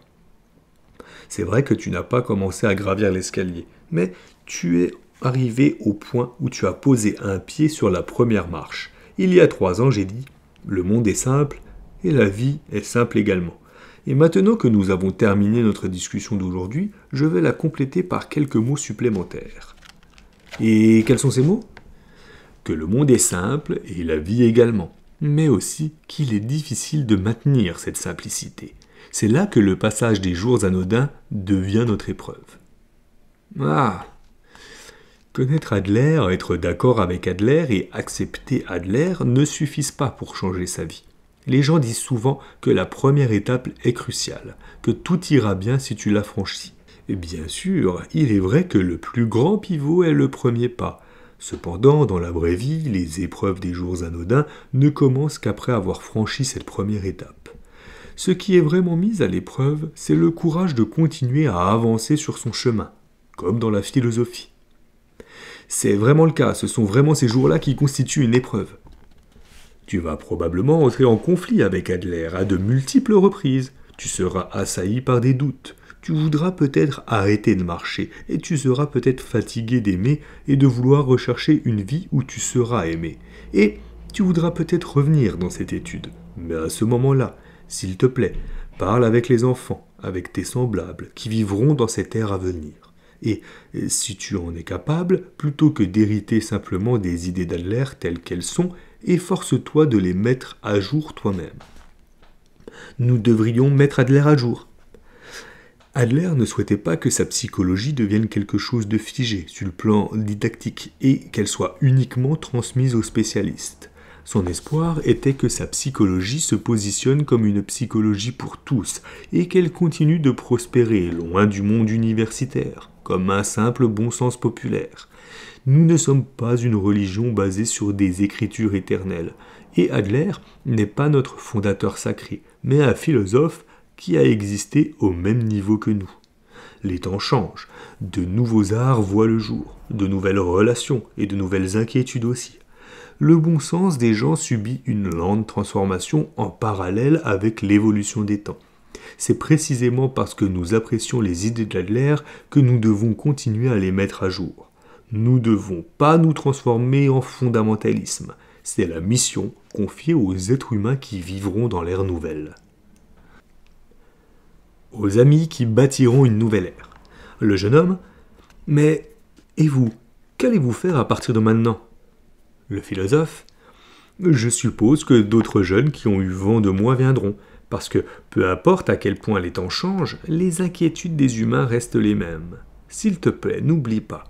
C'est vrai que tu n'as pas commencé à gravir l'escalier, mais tu es arrivé au point où tu as posé un pied sur la première marche. Il y a 3 ans, j'ai dit, le monde est simple, et la vie est simple également. Et maintenant que nous avons terminé notre discussion d'aujourd'hui, je vais la compléter par quelques mots supplémentaires. Et quels sont ces mots ? Que le monde est simple, et la vie également, mais aussi qu'il est difficile de maintenir cette simplicité. C'est là que le passage des jours anodins devient notre épreuve. Ah! Connaître Adler, être d'accord avec Adler et accepter Adler ne suffisent pas pour changer sa vie. Les gens disent souvent que la première étape est cruciale, que tout ira bien si tu la franchis. Et bien sûr, il est vrai que le plus grand pivot est le premier pas. Cependant, dans la vraie vie, les épreuves des jours anodins ne commencent qu'après avoir franchi cette première étape. Ce qui est vraiment mis à l'épreuve, c'est le courage de continuer à avancer sur son chemin, comme dans la philosophie. C'est vraiment le cas, ce sont vraiment ces jours-là qui constituent une épreuve. Tu vas probablement entrer en conflit avec Adler à de multiples reprises. Tu seras assailli par des doutes. Tu voudras peut-être arrêter de marcher et tu seras peut-être fatigué d'aimer et de vouloir rechercher une vie où tu seras aimé. Et tu voudras peut-être revenir dans cette étude. Mais à ce moment-là, s'il te plaît, parle avec les enfants, avec tes semblables, qui vivront dans cette ère à venir. Et si tu en es capable, plutôt que d'hériter simplement des idées d'Adler telles qu'elles sont, efforce-toi de les mettre à jour toi-même. Nous devrions mettre Adler à jour. Adler ne souhaitait pas que sa psychologie devienne quelque chose de figé sur le plan didactique et qu'elle soit uniquement transmise aux spécialistes. Son espoir était que sa psychologie se positionne comme une psychologie pour tous et qu'elle continue de prospérer loin du monde universitaire, comme un simple bon sens populaire. Nous ne sommes pas une religion basée sur des écritures éternelles, et Adler n'est pas notre fondateur sacré, mais un philosophe qui a existé au même niveau que nous. Les temps changent, de nouveaux arts voient le jour, de nouvelles relations et de nouvelles inquiétudes aussi. Le bon sens des gens subit une lente transformation en parallèle avec l'évolution des temps. C'est précisément parce que nous apprécions les idées d'Adler que nous devons continuer à les mettre à jour. Nous ne devons pas nous transformer en fondamentalisme. C'est la mission confiée aux êtres humains qui vivront dans l'ère nouvelle. Aux amis qui bâtiront une nouvelle ère. Le jeune homme: mais, et vous, qu'allez-vous faire à partir de maintenant? Le philosophe: je suppose que d'autres jeunes qui ont eu vent de moi viendront, parce que, peu importe à quel point les temps changent, les inquiétudes des humains restent les mêmes. S'il te plaît, n'oublie pas,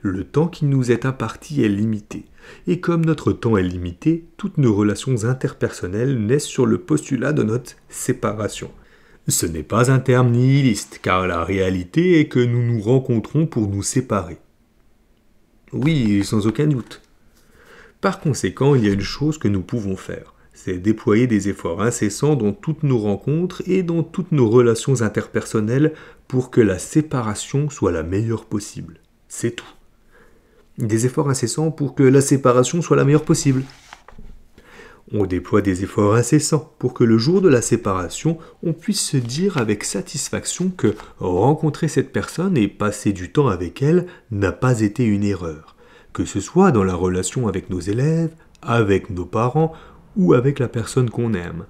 le temps qui nous est imparti est limité, et comme notre temps est limité, toutes nos relations interpersonnelles naissent sur le postulat de notre séparation. Ce n'est pas un terme nihiliste, car la réalité est que nous nous rencontrons pour nous séparer. Oui, sans aucun doute. Par conséquent, il y a une chose que nous pouvons faire, c'est déployer des efforts incessants dans toutes nos rencontres et dans toutes nos relations interpersonnelles pour que la séparation soit la meilleure possible. C'est tout. Des efforts incessants pour que la séparation soit la meilleure possible. On déploie des efforts incessants pour que le jour de la séparation, on puisse se dire avec satisfaction que rencontrer cette personne et passer du temps avec elle n'a pas été une erreur, que ce soit dans la relation avec nos élèves, avec nos parents ou avec la personne qu'on aime.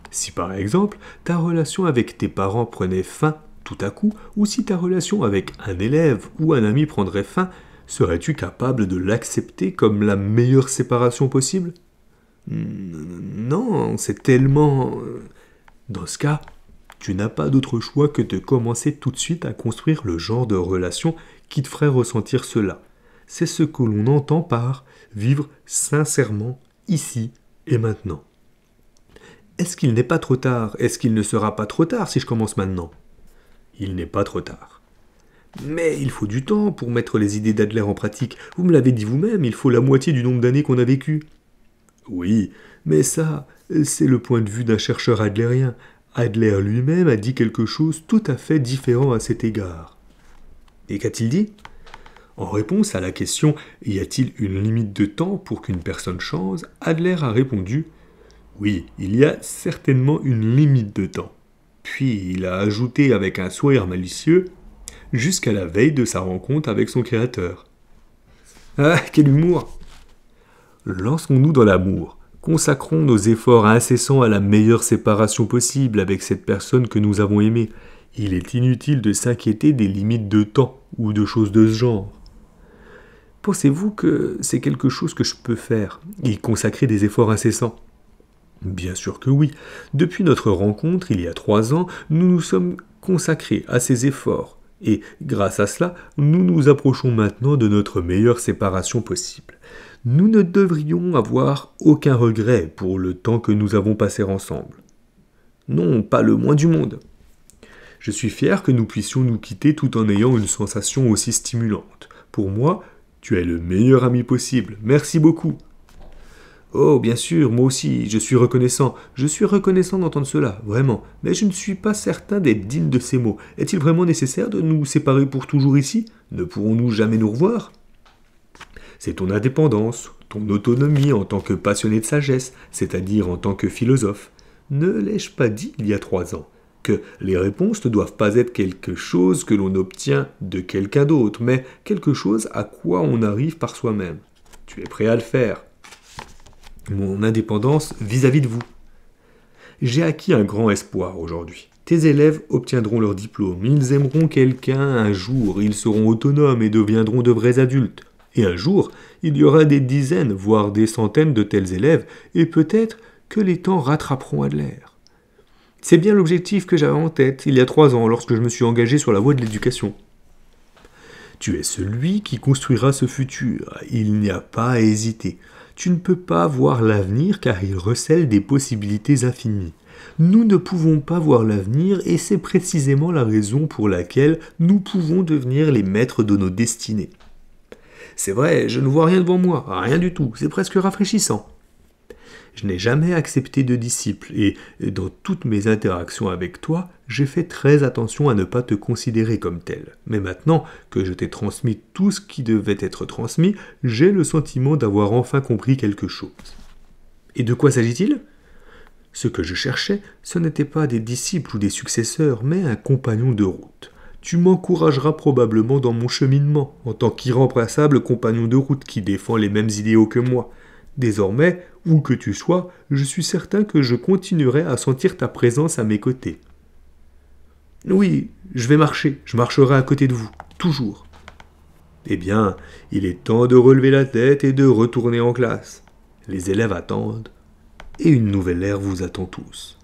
Si par exemple, ta relation avec tes parents prenait fin tout à coup, ou si ta relation avec un élève ou un ami prendrait fin, serais-tu capable de l'accepter comme la meilleure séparation possible ? Non, c'est tellement... Dans ce cas, tu n'as pas d'autre choix que de commencer tout de suite à construire le genre de relation qui te ferait ressentir cela. C'est ce que l'on entend par vivre sincèrement ici et maintenant. Est-ce qu'il n'est pas trop tard? Est-ce qu'il ne sera pas trop tard si je commence maintenant? Il n'est pas trop tard. Mais il faut du temps pour mettre les idées d'Adler en pratique. Vous me l'avez dit vous-même, il faut la moitié du nombre d'années qu'on a vécu. Oui, mais ça, c'est le point de vue d'un chercheur adlérien. Adler lui-même a dit quelque chose tout à fait différent à cet égard. Et qu'a-t-il dit? En réponse à la question « Y a-t-il une limite de temps pour qu'une personne change ?», Adler a répondu « Oui, il y a certainement une limite de temps. » Puis il a ajouté avec un sourire malicieux « jusqu'à la veille de sa rencontre avec son créateur. » Ah, quel humour! Lançons-nous dans l'amour. Consacrons nos efforts incessants à la meilleure séparation possible avec cette personne que nous avons aimée. Il est inutile de s'inquiéter des limites de temps ou de choses de ce genre. Pensez-vous que c'est quelque chose que je peux faire, y consacrer des efforts incessants? Bien sûr que oui. Depuis notre rencontre, il y a 3 ans, nous nous sommes consacrés à ces efforts. Et grâce à cela, nous nous approchons maintenant de notre meilleure séparation possible. Nous ne devrions avoir aucun regret pour le temps que nous avons passé ensemble. Non, pas le moins du monde. Je suis fier que nous puissions nous quitter tout en ayant une sensation aussi stimulante. Pour moi, tu es le meilleur ami possible. Merci beaucoup. Oh, bien sûr, moi aussi, je suis reconnaissant. Je suis reconnaissant d'entendre cela, vraiment. Mais je ne suis pas certain d'être digne de ces mots. Est-il vraiment nécessaire de nous séparer pour toujours ici? Ne pourrons-nous jamais nous revoir? C'est ton indépendance, ton autonomie en tant que passionné de sagesse, c'est-à-dire en tant que philosophe. Ne l'ai-je pas dit il y a 3 ans que les réponses ne doivent pas être quelque chose que l'on obtient de quelqu'un d'autre, mais quelque chose à quoi on arrive par soi-même. Tu es prêt à le faire. Mon indépendance vis-à-vis de vous. J'ai acquis un grand espoir aujourd'hui. Tes élèves obtiendront leur diplôme, ils aimeront quelqu'un un jour, ils seront autonomes et deviendront de vrais adultes. Et un jour, il y aura des dizaines, voire des centaines de tels élèves, et peut-être que les temps rattraperont Adler. C'est bien l'objectif que j'avais en tête il y a 3 ans, lorsque je me suis engagé sur la voie de l'éducation. Tu es celui qui construira ce futur, il n'y a pas à hésiter. Tu ne peux pas voir l'avenir car il recèle des possibilités infinies. Nous ne pouvons pas voir l'avenir et c'est précisément la raison pour laquelle nous pouvons devenir les maîtres de nos destinées. C'est vrai, je ne vois rien devant moi, rien du tout, c'est presque rafraîchissant. Je n'ai jamais accepté de disciple et dans toutes mes interactions avec toi, j'ai fait très attention à ne pas te considérer comme tel. Mais maintenant que je t'ai transmis tout ce qui devait être transmis, j'ai le sentiment d'avoir enfin compris quelque chose. Et de quoi s'agit-il ? Ce que je cherchais, ce n'était pas des disciples ou des successeurs, mais un compagnon de route. Tu m'encourageras probablement dans mon cheminement, en tant qu'irremplaçable compagnon de route qui défend les mêmes idéaux que moi. Désormais, où que tu sois, je suis certain que je continuerai à sentir ta présence à mes côtés. Oui, je marcherai à côté de vous, toujours. Eh bien, il est temps de relever la tête et de retourner en classe. Les élèves attendent, et une nouvelle ère vous attend tous.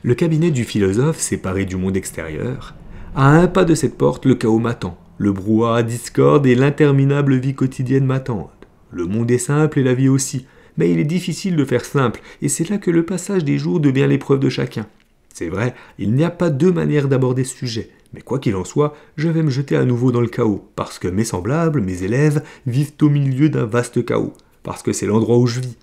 Le cabinet du philosophe, séparé du monde extérieur, à un pas de cette porte, le chaos m'attend, le brouhaha discorde et l'interminable vie quotidienne m'attendent. Le monde est simple et la vie aussi, mais il est difficile de faire simple, et c'est là que le passage des jours devient l'épreuve de chacun. C'est vrai, il n'y a pas deux manières d'aborder ce sujet, mais quoi qu'il en soit, je vais me jeter à nouveau dans le chaos, parce que mes semblables, mes élèves, vivent au milieu d'un vaste chaos, parce que c'est l'endroit où je vis.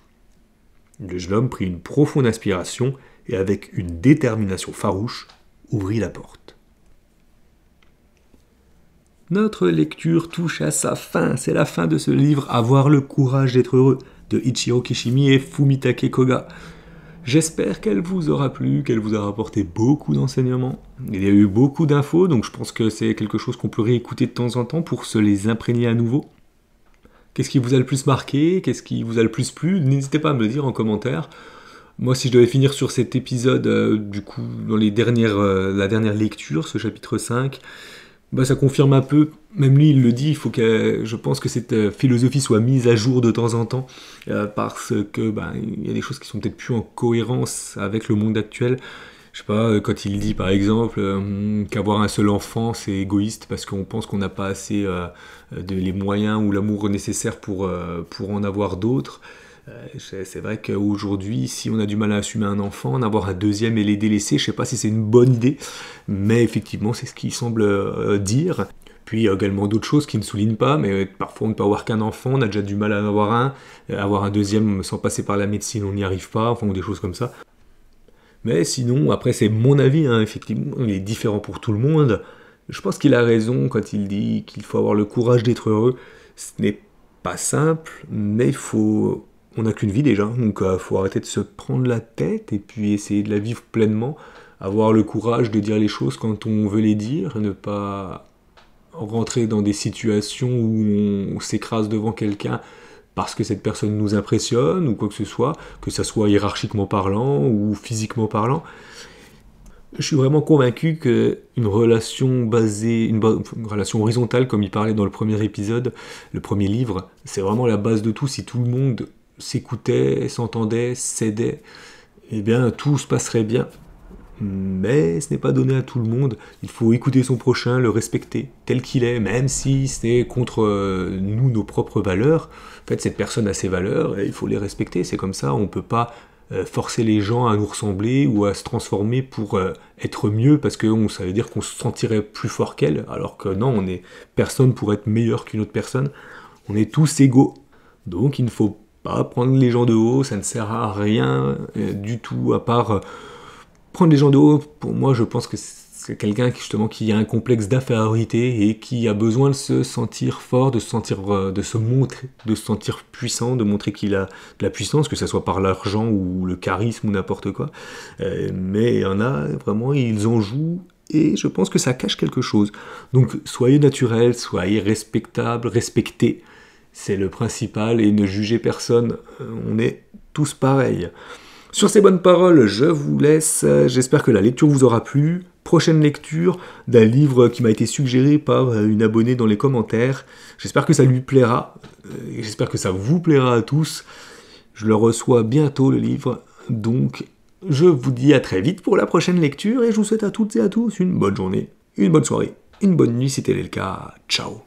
Le jeune homme prit une profonde inspiration, et avec une détermination farouche, ouvrit la porte. Notre lecture touche à sa fin, c'est la fin de ce livre « Avoir le courage d'être heureux » de Ichiro Kishimi et Fumitake Koga. J'espère qu'elle vous aura plu, qu'elle vous a rapporté beaucoup d'enseignements. Il y a eu beaucoup d'infos, donc je pense que c'est quelque chose qu'on peut réécouter de temps en temps pour se les imprégner à nouveau. Qu'est-ce qui vous a le plus marqué? Qu'est-ce qui vous a le plus plu? N'hésitez pas à me le dire en commentaire. Moi, si je devais finir sur cet épisode, du coup, dans la dernière lecture, ce chapitre 5, ça confirme un peu, même lui il le dit, il faut que je pense que cette philosophie soit mise à jour de temps en temps, parce que il y a des choses qui sont peut-être plus en cohérence avec le monde actuel. Je sais pas, quand il dit par exemple qu'avoir un seul enfant c'est égoïste parce qu'on pense qu'on n'a pas assez les moyens ou l'amour nécessaire pour en avoir d'autres. C'est vrai qu'aujourd'hui, si on a du mal à assumer un enfant, en avoir un deuxième et les délaisser, je sais pas si c'est une bonne idée, mais effectivement c'est ce qu'il semble dire. Puis il y a également d'autres choses qui ne soulignent pas, mais parfois on ne peut avoir qu'un enfant, on a déjà du mal à en avoir un deuxième sans passer par la médecine, on n'y arrive pas, enfin ou des choses comme ça. Mais sinon, après c'est mon avis, effectivement, il est différent pour tout le monde. Je pense qu'il a raison quand il dit qu'il faut avoir le courage d'être heureux. Ce n'est pas simple, mais on n'a qu'une vie déjà, donc faut arrêter de se prendre la tête et puis essayer de la vivre pleinement, avoir le courage de dire les choses quand on veut les dire, ne pas rentrer dans des situations où on s'écrase devant quelqu'un parce que cette personne nous impressionne ou quoi que ça soit hiérarchiquement parlant ou physiquement parlant. Je suis vraiment convaincu qu'une relation une relation horizontale, comme il parlait dans le premier épisode, le premier livre, c'est vraiment la base de tout. Si tout le monde s'écoutait, s'entendait, s'aidait, eh bien tout se passerait bien. Mais ce n'est pas donné à tout le monde. Il faut écouter son prochain, le respecter tel qu'il est, même si c'est contre nous, nos propres valeurs. En fait, cette personne a ses valeurs et il faut les respecter. C'est comme ça, on ne peut pas forcer les gens à nous ressembler ou à se transformer pour être mieux parce que ça veut dire qu'on se sentirait plus fort qu'elle, alors que non, personne pour être meilleur qu'une autre personne. On est tous égaux. Donc il ne faut pas prendre les gens de haut, ça ne sert à rien du tout, à part prendre les gens de haut. Pour moi, je pense que c'est quelqu'un qui a un complexe d'infériorité et qui a besoin de se sentir fort, de se montrer, de se sentir puissant, de montrer qu'il a de la puissance, que ce soit par l'argent ou le charisme ou n'importe quoi. Mais il y en a, vraiment, ils en jouent et je pense que ça cache quelque chose. Donc, soyez naturel, soyez respectable, respectez. C'est le principal et ne jugez personne, on est tous pareils. Sur ces bonnes paroles, je vous laisse, j'espère que la lecture vous aura plu. Prochaine lecture d'un livre qui m'a été suggéré par une abonnée dans les commentaires. J'espère que ça lui plaira, et j'espère que ça vous plaira à tous. Je le reçois bientôt le livre, donc je vous dis à très vite pour la prochaine lecture et je vous souhaite à toutes et à tous une bonne journée, une bonne soirée, une bonne nuit si tel est le cas. Ciao.